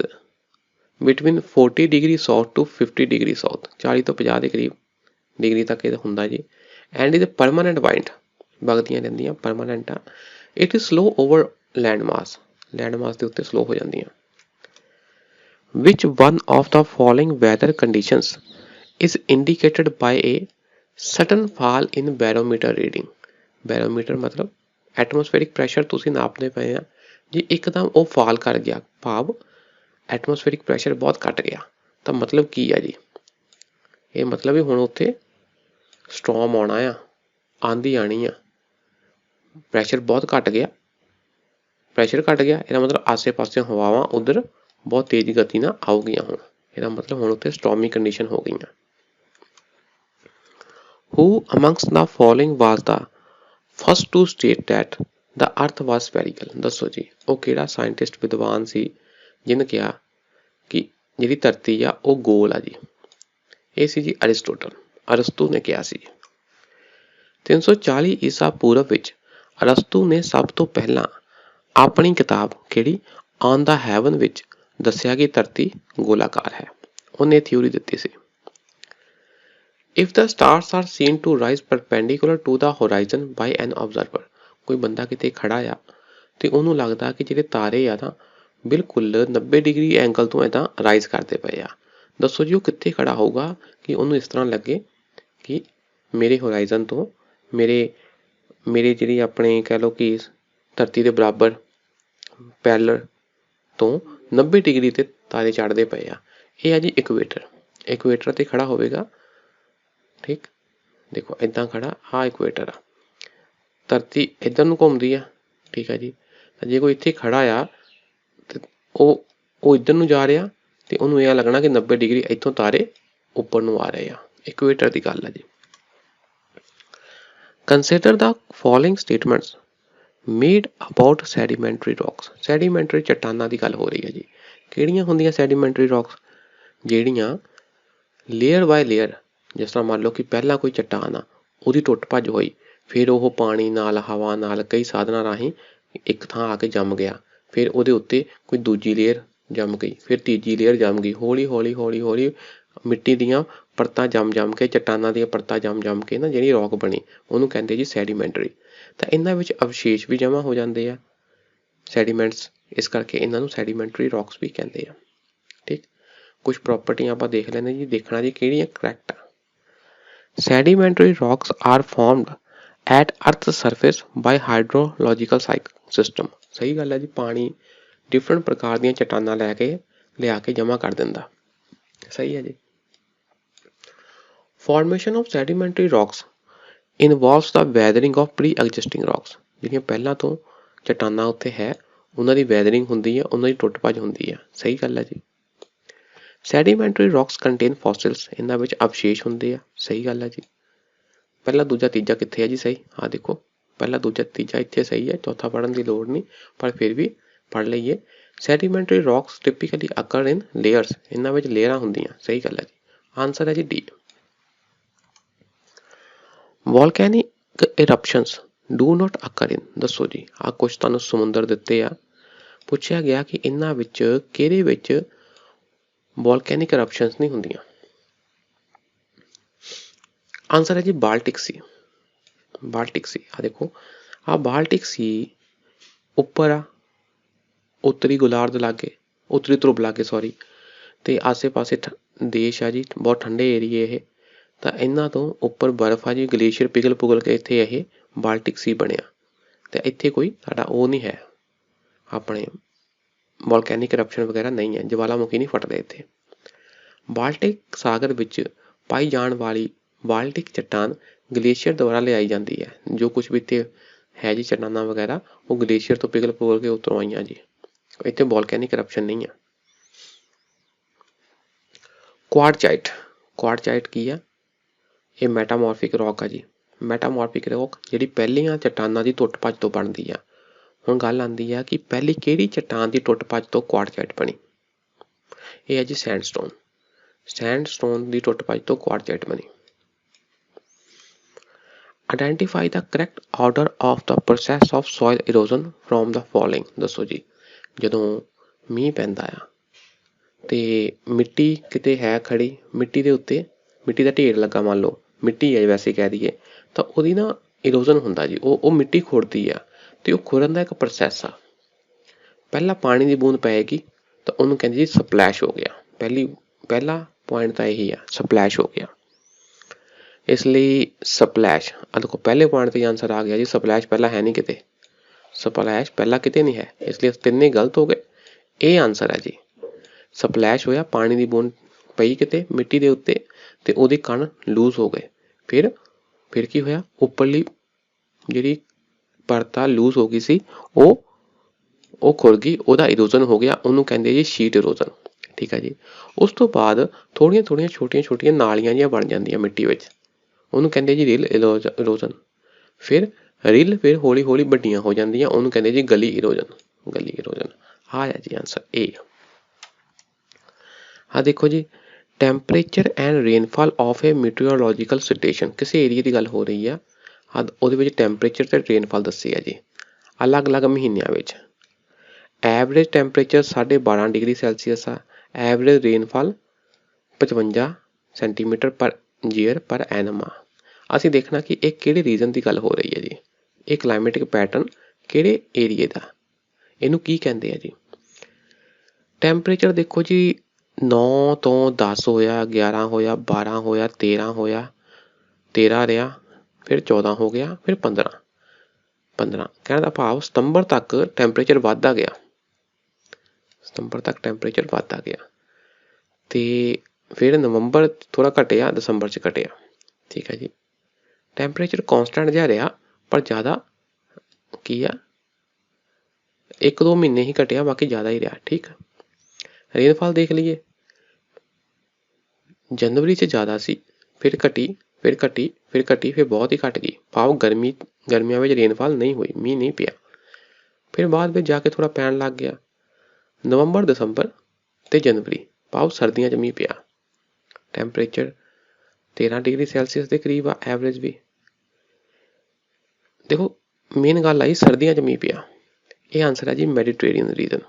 between 40 degree south to 50 degree south, 40 ਤੋਂ 50 ਦੇ ਕਰੀਬ ਡਿਗਰੀ ਤੱਕ ਇਹ ਹੁੰਦਾ ਜੀ। ਐਂਡ ਇਜ਼ ਪਰਮਾਨੈਂਟ ਵਾਈਂਡ, ਵਗਦੀਆਂ ਰਹਿੰਦੀਆਂ, ਪਰਮਾਨੈਂਟ ਆ। It is slow over land mass, land mass ਦੇ ਉੱਤੇ ਸਲੋ ਹੋ ਜਾਂਦੀਆਂ। Which one of the following weather conditions is indicated by a sudden fall in barometer reading। barometer ਮਤਲਬ ਐਟਮੋਸਫੇਰਿਕ pressure ਤੁਸੀਂ ਨਾਪਦੇ ਪਏ ਆ ਜੀ, ਇੱਕਦਮ ਉਹ ਫਾਲ ਕਰ ਗਿਆ, ਭਾਵ ਐਟਮੋਸਫੇਰਿਕ ਪ੍ਰੈਸ਼ਰ ਬਹੁਤ ਘੱਟ ਗਿਆ, ਤਾਂ ਮਤਲਬ ਕੀ ਆ ਜੀ, ਇਹ ਮਤਲਬ ਵੀ ਹੁਣ ਉੱਥੇ ਸਟੋਰਮ ਆਉਣਾ ਆ, ਆਂधी ਆਣੀ ਆ, ਪ੍ਰੈਸ਼ਰ ਬਹੁਤ ਘੱਟ ਗਿਆ, ਪ੍ਰੈਸ਼ਰ ਘੱਟ ਗਿਆ, ਇਹਦਾ ਮਤਲਬ ਆਸੇ ਪਾਸੇ ਹਵਾਵਾਂ ਉਧਰ ਬਹੁਤ ਤੇਜ਼ ਗਤੀ ਨਾਲ ਆਉਗੀਆਂ ਹੁਣ, ਇਹਦਾ ਮਤਲਬ ਹੁਣ ਉੱਥੇ ਸਟੋਰਮੀ ਕੰਡੀਸ਼ਨ ਹੋ ਗਈਆਂ। Who amongst the following was the first to state that the earth was spherical। ਦੱਸੋ ਜੀ, ਉਹ ਕਿਹੜਾ ਸਾਇੰਟਿਸਟ ਵਿਦਵਾਨ ਸੀ ਜਿਹਨੇ ਕਿਹਾ ਕਿ ਜਿਹੜੀ ਧਰਤੀ ਆ ਉਹ ਗੋਲ ਆ ਜੀ। ਇਹ ਸੀ ਜੀ ਅਰਿਸਟੋਟਲ, ਅਰਸਤੂ ਨੇ ਕਿਹਾ ਸੀ। 340 ਈਸਾ ਪੂਰਵ ਵਿੱਚ ਅਰਸਤੂ ਨੇ ਸਭ ਤੋਂ ਪਹਿਲਾਂ ਆਪਣੀ ਕਿਤਾਬ ਕਿਹੜੀ ਔਨ ਦਾ ਹੈਵਨ ਵਿੱਚ ਦੱਸਿਆ ਕਿ ਧਰਤੀ ਗੋਲਾਕਾਰ ਹੈ, ਉਹਨੇ ਥਿਊਰੀ ਦਿੱਤੀ ਸੀ। If the stars are seen to rise perpendicular to the horizon by an observer, ਕੋਈ ਬੰਦਾ ਕਿਤੇ ਖੜਾ ਆ ਤੇ ਉਹਨੂੰ ਲੱਗਦਾ ਕਿ ਜਿਹੜੇ ਤਾਰੇ ਆ ਨਾ ਬਿਲਕੁਲ 90 ਡਿਗਰੀ ਐਂਗਲ ਤੋਂ ਏਦਾਂ ਰਾਈਜ਼ ਕਰਦੇ ਪਏ ਆ, ਦੱਸੋ ਜੀ ਉਹ ਕਿੱਥੇ ਖੜਾ ਹੋਊਗਾ ਕਿ ਉਹਨੂੰ ਇਸ ਤਰ੍ਹਾਂ ਲੱਗੇ ਕਿ ਮੇਰੇ ਹੋਰਾਈਜ਼ਨ ਤੋਂ ਮੇਰੇ ਜਿਹੜੀ ਆਪਣੇ ਕਹਿ ਲਓ ਕਿ ਧਰਤੀ ਦੇ ਬਰਾਬਰ ਪੈਰਲਲ ਤੋਂ 90 ਡਿਗਰੀ ਤੇ ਤਾਰੇ ਚੜ੍ਹਦੇ ਪਏ ਆ। ਇਹ ਆ ਜੀ ਇਕੁਏਟਰ, ਇਕੁਏਟਰ ਤੇ ਖੜਾ ਹੋਵੇਗਾ। ਠੀਕ, ਦੇਖੋ ਏਦਾਂ ਖੜਾ, ਆਹ ਇਕੁਏਟਰ ਆ, ਧਰਤੀ ਇੱਧਰ ਨੂੰ ਘੁੰਮਦੀ ਆ। ਠੀਕ ਆ ਜੀ, ਤਾਂ ਜੇ ਕੋਈ ਇੱਥੇ ਖੜਾ ਆ ਤੇ ਉਹ ਇੱਧਰ ਨੂੰ ਜਾ ਰਿਹਾ ਤੇ ਉਹਨੂੰ ਇਹ ਲੱਗਣਾ ਕਿ 90 ਡਿਗਰੀ ਇੱਥੋਂ ਤਾਰੇ ਉੱਪਰ ਨੂੰ ਆ ਰਹੇ ਆ, ਇਕੁਏਟਰ ਦੀ ਗੱਲ ਆ ਜੀ। Consider the following statements made about sedimentary rocks। sedimentary ਚੱਟਾਨਾਂ ਦੀ ਗੱਲ ਹੋ ਰਹੀ ਹੈ ਜੀ। ਕਿਹੜੀਆਂ ਹੁੰਦੀਆਂ sedimentary rocks? ਜਿਹੜੀਆਂ ਲੇਅਰ ਬਾਏ ਲੇਅਰ, ਜਿਸ ਤਰ੍ਹਾਂ ਮੰਨ ਲਓ ਕਿ ਪਹਿਲਾਂ ਕੋਈ ਚੱਟਾਨ ਆ, ਉਹਦੀ ਟੁੱਟ ਭੱਜ ਹੋਈ, ਫਿਰ ਉਹ ਪਾਣੀ ਨਾਲ, ਹਵਾ ਨਾਲ, ਕਈ ਸਾਧਨਾਂ ਰਾਹੀਂ ਇੱਕ ਥਾਂ ਆ ਕੇ ਜੰਮ ਗਿਆ, ਫਿਰ ਉਹਦੇ ਉੱਤੇ ਕੋਈ ਦੂਜੀ ਲੇਅਰ ਜੰਮ ਗਈ, ਫਿਰ ਤੀਜੀ ਲੇਅਰ ਜੰਮ ਗਈ, ਹੌਲੀ ਹੌਲੀ ਹੌਲੀ ਹੌਲੀ ਮਿੱਟੀ ਦੀਆਂ ਪਰਤਾਂ ਜੰਮ ਕੇ, ਚੱਟਾਨਾਂ ਦੀਆਂ ਪਰਤਾਂ ਜੰਮ ਕੇ ਨਾ ਜਿਹੜੀ ਰੌਕ ਬਣੀ, ਉਹਨੂੰ ਕਹਿੰਦੇ ਜੀ ਸੈਡੀਮੈਂਟਰੀ। ਤਾਂ ਇਹਨਾਂ ਵਿੱਚ ਅਵਸ਼ੇਸ਼ ਵੀ ਜਮ੍ਹਾਂ ਹੋ ਜਾਂਦੇ ਆ, ਸੈਡੀਮੈਂਟਸ, ਇਸ ਕਰਕੇ ਇਹਨਾਂ ਨੂੰ ਸੈਡੀਮੈਂਟਰੀ ਰੌਕਸ ਵੀ ਕਹਿੰਦੇ ਆ। ਠੀਕ, ਕੁਛ ਪ੍ਰੋਪਰਟੀਆਂ ਆਪਾਂ ਦੇਖ ਲੈਂਦੇ ਜੀ, ਦੇਖਣਾ ਜੀ ਕਿਹੜੀਆਂ ਕਰੈਕਟ ਆ। Sedimentary rocks are formed at Earth's surface by hydrological system। ਸਹੀ ਗੱਲ ਹੈ ਜੀ, ਪਾਣੀ ਡਿਫਰੈਂਟ ਪ੍ਰਕਾਰ ਦੀਆਂ ਚਟਾਨਾਂ ਲਿਆ ਕੇ ਜਮ੍ਹਾਂ ਕਰ ਦਿੰਦਾ। ਸਹੀ ਹੈ ਜੀ। Formation of sedimentary rocks involves the weathering of pre-existing rocks। ਜਿਹੜੀਆਂ ਪਹਿਲਾਂ ਤੋਂ ਚਟਾਨਾਂ ਉੱਥੇ ਹੈ ਉਹਨਾਂ ਦੀ ਵੈਦਰਿੰਗ ਹੁੰਦੀ ਹੈ, ਉਹਨਾਂ ਦੀ ਟੁੱਟ ਭੱਜ ਹੁੰਦੀ ਹੈ। ਸਹੀ ਗੱਲ ਹੈ ਜੀ। Sedimentary rocks contain fossils। ਇਹਨਾਂ ਵਿੱਚ ਅਵਸ਼ੇਸ਼ ਹੁੰਦੇ ਆ। ਸਹੀ ਗੱਲ ਹੈ ਜੀ। ਪਹਿਲਾ ਦੂਜਾ ਤੀਜਾ ਕਿੱਥੇ ਹੈ ਜੀ? ਸਹੀ, ਆਹ ਦੇਖੋ ਪਹਿਲਾ ਦੂਜਾ ਤੀਜਾ ਇੱਥੇ ਸਹੀ ਹੈ, ਚੌਥਾ ਪੜ੍ਹਨ ਦੀ ਲੋੜ ਨਹੀਂ, ਪਰ ਫਿਰ ਵੀ ਪੜ੍ਹ ਲਈਏ। Sedimentary rocks typically occur in layers। ਇਹਨਾਂ ਵਿੱਚ ਲੇਅਰਾਂ ਹੁੰਦੀਆਂ। ਸਹੀ ਗੱਲ ਹੈ ਜੀ। ਆਨਸਰ ਹੈ ਜੀ D. Volcanic eruptions do not occur in। ਦੱਸੋ ਜੀ, ਆਹ ਕੁਛ ਤੁਹਾਨੂੰ ਸਮੁੰਦਰ ਦਿੱਤੇ ਆ, ਪੁੱਛਿਆ ਗਿਆ ਕਿ ਇਹਨਾਂ ਵਿੱਚ ਕਿਹਦੇ ਵਿੱਚ ਵੋਲਕੈਨਿਕ eruptions ਨਹੀਂ ਹੁੰਦੀਆਂ। ਆਨਸਰ ਹੈ ਜੀ ਬਾਲਟਿਕ ਸੀ। ਬਾਲਟਿਕ ਸੀ, ਆ ਦੇਖੋ ਆਹ ਬਾਲਟਿਕ ਸੀ ਉੱਪਰ ਆ, ਉੱਤਰੀ ਗੋਲਾਰਧ ਲਾਗੇ, ਉੱਤਰੀ ਧਰੁਵ ਲਾਗੇ ਸੌਰੀ, ਤੇ ਆਸੇ ਪਾਸੇ ਦੇਸ਼ ਆ ਜੀ, ਬਹੁਤ ਠੰਡੇ ਏਰੀਏ ਇਹ, ਤਾਂ ਇਹਨਾਂ ਤੋਂ ਉੱਪਰ ਬਰਫ਼ ਆ ਜੀ, ਗਲੇਸ਼ੀਅਰ ਪਿਘਲ ਪੁਗਲ ਕੇ ਇੱਥੇ ਇਹ ਬਾਲਟਿਕ ਸੀ ਬਣਿਆ, ਤੇ ਇੱਥੇ ਕੋਈ ਸਾਡਾ ਉਹ ਨਹੀਂ ਹੈ, ਆਪਣੇ ਵੋਲਕੈਨਿਕ eruption ਵਗੈਰਾ ਨਹੀਂ ਹੈ, ਜਵਾਲਾਮੁਖੀ ਨਹੀਂ ਫਟਦੇ ਇੱਥੇ। ਬਾਲਟਿਕ ਸਾਗਰ ਵਿੱਚ ਪਾਈ ਜਾਣ ਵਾਲੀ ਬਾਲਟਿਕ ਚੱਟਾਨ ਗਲੇਸ਼ੀਅਰ ਦੁਆਰਾ ਲਿਆਈ ਜਾਂਦੀ ਹੈ। ਜੋ ਕੁਛ ਵੀ ਇੱਥੇ ਹੈ ਜੀ ਚੱਟਾਨਾਂ ਵਗੈਰਾ, ਉਹ ਗਲੇਸ਼ੀਅਰ ਤੋਂ ਪਿਘਲ ਪੁਗਲ ਕੇ ਉੱਤਰੋਂ ਆਈਆਂ ਜੀ, ਇੱਥੇ ਵੋਲਕੈਨਿਕ eruption ਨਹੀਂ ਆ। ਕੁਆਰਟਜ਼ਾਈਟ, ਕੁਆਰਟਜ਼ਾਈਟ ਕੀ ਆ? ਇਹ ਮੈਟਾਮੋਰਫਿਕ ਰੌਕ ਆ ਜੀ। ਮੈਟਾਮੋਰਫਿਕ ਰੌਕ ਜਿਹੜੀ ਪਹਿਲੀਆਂ ਚੱਟਾਨਾਂ ਦੀ ਟੁੱਟ ਭੱਜ ਤੋਂ ਬਣਦੀ ਆ। ਹੁਣ ਗੱਲ ਆਉਂਦੀ ਆ ਕਿ ਪਹਿਲੀ ਕਿਹੜੀ ਚੱਟਾਨ ਦੀ ਟੁੱਟ ਭੱਜ ਤੋਂ ਕੁਆਰਟਜ਼ਾਈਟ ਬਣੀ? ਇਹ ਹੈ ਜੀ ਸੈਂਡਸਟੋਨ। ਸੈਂਡਸਟੋਨ ਦੀ ਟੁੱਟ ਭੱਜ ਤੋਂ ਕੁਆਰਟਜ਼ਾਈਟ ਬਣੀ। Identify the correct order of the process of soil erosion from the following। ਦੱਸੋ ਜੀ, ਜਦੋਂ ਮੀਂਹ ਪੈਂਦਾ ਆ ਤੇ ਮਿੱਟੀ ਕਿਤੇ ਹੈ ਖੜੀ, ਮਿੱਟੀ ਦੇ ਉੱਤੇ ਮਿੱਟੀ ਦਾ ਢੇਰ ਲੱਗਾ, ਮੰਨ ਲਓ ਮਿੱਟੀ ਹੈ ਵੈਸੇ ਕਹਿ ਦਈਏ, ਤਾਂ ਉਹਦੀ ਨਾ ਇਰੋਜ਼ਨ ਹੁੰਦਾ ਜੀ, ਉਹ ਮਿੱਟੀ ਖੁਰਦੀ ਆ, ਤੇ ਉਹ ਖੁਰਨ ਦਾ ਇੱਕ ਪ੍ਰੋਸੈਸ ਆ। ਪਹਿਲਾਂ ਪਾਣੀ ਦੀ ਬੂੰਦ ਪਏਗੀ ਤਾਂ ਉਹਨੂੰ ਕਹਿੰਦੇ ਜੀ ਸਪਲੈਸ਼ ਹੋ ਗਿਆ। ਪਹਿਲਾ ਪੁਆਇੰਟ ਤਾਂ ਇਹੀ ਆ, ਸਪਲੈਸ਼ ਹੋ ਗਿਆ। ਇਸ ਲਈ ਸਪਲੈਸ਼, ਆ ਦੇਖੋ ਪਹਿਲੇ ਪੁਆਇੰਟ ਤੇ ਆਨਸਰ ਆ ਗਿਆ ਜੀ, ਸਪਲੈਸ਼ ਪਹਿਲਾਂ ਹੈ ਨਹੀਂ ਕਿਤੇ, ਸਪਲੈਸ਼ ਪਹਿਲਾਂ ਕਿਤੇ ਨਹੀਂ ਹੈ, ਇਸ ਲਈ ਤਿੰਨੇ ਗਲਤ ਹੋ ਗਏ। ਇਹ ਆਨਸਰ ਹੈ ਜੀ, ਸਪਲੈਸ਼ ਹੋਇਆ, ਪਾਣੀ ਦੀ ਬੂੰਦ ਪਈ ਕਿਤੇ ਮਿੱਟੀ ਦੇ ਉੱਤੇ ਤੇ ਉਹਦੇ ਕਣ ਲੂਜ਼ ਹੋ ਗਏ, ਫਿਰ ਕੀ ਹੋਇਆ, ਉੱਪਰਲੀ ਜਿਹੜੀ ਪਰਤ ਆ ਲੂਜ਼ ਹੋ ਗਈ ਸੀ, ਉਹ ਖੁਰ ਗਈ, ਉਹਦਾ ਇਰੋਜ਼ਨ ਹੋ ਗਿਆ, ਉਹਨੂੰ ਕਹਿੰਦੇ ਜੀ ਸ਼ੀਟ ਇਰੋਜ਼ਨ। ਠੀਕ ਹੈ ਜੀ। ਉਸ ਤੋਂ ਬਾਅਦ ਥੋੜ੍ਹੀਆਂ ਥੋੜ੍ਹੀਆਂ ਛੋਟੀਆਂ ਛੋਟੀਆਂ ਨਾਲੀਆਂ ਜਿਹੀਆਂ ਬਣ ਜਾਂਦੀਆਂ ਮਿੱਟੀ ਵਿੱਚ, ਉਹਨੂੰ ਕਹਿੰਦੇ ਜੀ ਰਿਲ ਇਰੋਜ਼ਨ। ਫਿਰ ਹੌਲੀ ਹੌਲੀ ਵੱਡੀਆਂ ਹੋ ਜਾਂਦੀਆਂ, ਉਹਨੂੰ ਕਹਿੰਦੇ ਜੀ ਗਲੀ ਇਰੋਜ਼ਨ। ਗਲੀ ਇਰੋਜ਼ਨ ਆ ਹੈ ਜੀ ਆਨਸਰ ਏ। ਆਹ ਦੇਖੋ ਜੀ, temperature and rainfall of a meteorological station. ਕਿਸੇ ਏਰੀਏ ਦੀ ਗੱਲ ਹੋ ਰਹੀ ਆ, ਉਹਦੇ ਵਿੱਚ ਟੈਂਪਰੇਚਰ ਤੇ ਰੇਨਫਾਲ ਦੱਸੀ ਆ ਜੀ ਅਲੱਗ ਅਲੱਗ ਮਹੀਨਿਆਂ ਵਿੱਚ। ਐਵਰੇਜ ਟੈਂਪਰੇਚਰ 12.5 ਡਿਗਰੀ ਸੈਲਸੀਅਸ ਆ। ਐਵਰੇਜ ਰੇਨਫਾਲ 55 ਸੈਂਟੀਮੀਟਰ ਪਰ ਈਅਰ ਪਰ ਐਨਮ ਆ। ਅਸੀਂ ਦੇਖਣਾ ਕਿ ਇਹ ਕਿਹੜੇ ਰੀਜਨ ਦੀ ਗੱਲ ਹੋ ਰਹੀ ਹੈ ਜੀ, ਇਹ ਕਲਾਈਮੇਟਿਕ ਪੈਟਰਨ ਕਿਹੜੇ ਏਰੀਏ ਦਾ, ਇਹਨੂੰ ਕੀ ਕਹਿੰਦੇ ਆ ਜੀ। ਟੈਂਪਰੇਚਰ ਦੇਖੋ ਜੀ, 9 ਤੋਂ 10 ਹੋਇਆ, 11 ਹੋਇਆ, 12 ਹੋਇਆ, 13 ਹੋਇਆ, 13 ਰਿਹਾ, ਫਿਰ 14 ਹੋ ਗਿਆ, ਫਿਰ 15 ਕਹਿਣ ਦਾ ਭਾਵ ਸਤੰਬਰ ਤੱਕ ਟੈਂਪਰੇਚਰ ਵੱਧਦਾ ਗਿਆ, ਸਤੰਬਰ ਤੱਕ ਟੈਂਪਰੇਚਰ ਵੱਧਦਾ ਗਿਆ, ਤੇ ਫਿਰ ਨਵੰਬਰ ਥੋੜ੍ਹਾ ਘਟਿਆ, ਦਸੰਬਰ 'ਚ ਘਟਿਆ। ਠੀਕ ਹੈ ਜੀ। ਟੈਂਪਰੇਚਰ ਕੌਂਸਟੈਂਟ ਜਿਹਾ ਰਿਹਾ, ਪਰ ਜ਼ਿਆਦਾ ਕੀ ਆ, 1-2 ਮਹੀਨੇ ਹੀ ਘਟਿਆ, ਬਾਕੀ ਜ਼ਿਆਦਾ ਹੀ ਰਿਹਾ। ਠੀਕ। ਰੇਨਫਾਲ ਦੇਖ ਲਈਏ, ਜਨਵਰੀ 'ਚ ਜ਼ਿਆਦਾ ਸੀ, ਫਿਰ ਘਟੀ, ਫਿਰ ਬਹੁਤ ਹੀ ਘੱਟ ਗਈ, ਭਾਵ ਗਰਮੀਆਂ ਵਿੱਚ ਰੇਨਫਾਲ ਨਹੀਂ ਹੋਈ, ਮੀਂਹ ਨਹੀਂ ਪਿਆ। ਫਿਰ ਬਾਅਦ ਵਿੱਚ ਜਾ ਕੇ ਥੋੜ੍ਹਾ ਪੈਣ ਲੱਗ ਗਿਆ, ਨਵੰਬਰ, ਦਸੰਬਰ ਤੇ ਜਨਵਰੀ, ਭਾਵ ਸਰਦੀਆਂ 'ਚ ਮੀਂਹ ਪਿਆ। ਟੈਂਪਰੇਚਰ 13 ਡਿਗਰੀ ਸੈਲਸੀਅਸ ਦੇ ਕਰੀਬ ਆ ਐਵਰੇਜ ਵੀ। ਦੇਖੋ ਮੇਨ ਗੱਲ ਆਈ ਸਰਦੀਆਂ 'ਚ ਮੀਂਹ ਪਿਆ। ਇਹ ਆਨਸਰ ਹੈ ਜੀ ਮੈਡੀਟਰੇਨੀਅਨ ਰੀਜਨ।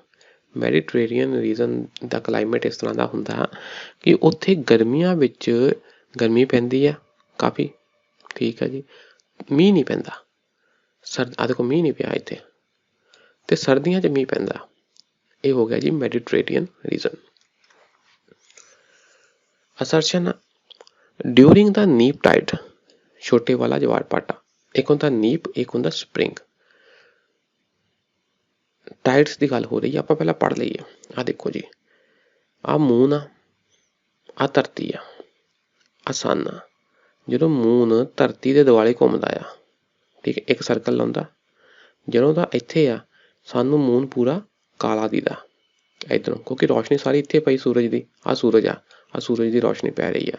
ਮੈਡੀਟਰੇਨੀਅਨ ਰੀਜਨ ਦਾ ਕਲਾਈਮੇਟ ਇਸ ਤਰ੍ਹਾਂ ਦਾ ਹੁੰਦਾ ਕਿ ਉੱਥੇ ਗਰਮੀਆਂ ਵਿੱਚ ਗਰਮੀ ਪੈਂਦੀ ਆ ਕਾਫੀ। ਠੀਕ ਹੈ ਜੀ। ਮੀਂਹ ਨਹੀਂ ਪੈਂਦਾ, ਆਹ ਦੇਖੋ ਮੀਂਹ ਨਹੀਂ ਪਿਆ ਇੱਥੇ, ਤੇ ਸਰਦੀਆਂ 'ਚ ਮੀਂਹ ਪੈਂਦਾ। ਇਹ ਹੋ ਗਿਆ ਜੀ ਮੈਡੀਟਰੇਨੀਅਨ ਰੀਜਨ। Assertion ਡਿਊਰਿੰਗ ਦਾ ਨੀਪ ਟਾਈਡ, ਛੋਟੇ ਵਾਲਾ ਜਵਾਰ ਭਾਟਾ, ਇੱਕ ਹੁੰਦਾ ਨੀਪ, ਇੱਕ ਹੁੰਦਾ ਸਪਰਿੰਗ। ਟਾਈਡਸ ਦੀ ਗੱਲ ਹੋ ਰਹੀ ਹੈ, ਆਪਾਂ ਪਹਿਲਾਂ ਪੜ੍ਹ ਲਈਏ। ਆਹ ਦੇਖੋ ਜੀ, ਆਹ ਮੂਨ ਆ, ਆਹ ਧਰਤੀ ਆ, ਆਹ ਸੰਨ ਆ। ਜਦੋਂ ਮੂਨ ਧਰਤੀ ਦੇ ਦੁਆਲੇ ਘੁੰਮਦਾ ਆ, ਠੀਕ ਹੈ, ਇੱਕ ਸਰਕਲ ਲਾਉਂਦਾ, ਜਦੋਂ ਦਾ ਇੱਥੇ ਆ ਸਾਨੂੰ ਮੂਨ ਪੂਰਾ ਕਾਲਾ ਦਿਖਦਾ ਇੱਧਰੋਂ, ਕਿਉਂਕਿ ਰੋਸ਼ਨੀ ਸਾਰੀ ਇੱਥੇ ਪਈ ਸੂਰਜ ਦੀ। ਆਹ ਸੂਰਜ ਆ, ਆਹ ਸੂਰਜ ਦੀ ਰੋਸ਼ਨੀ ਪੈ ਰਹੀ ਆ।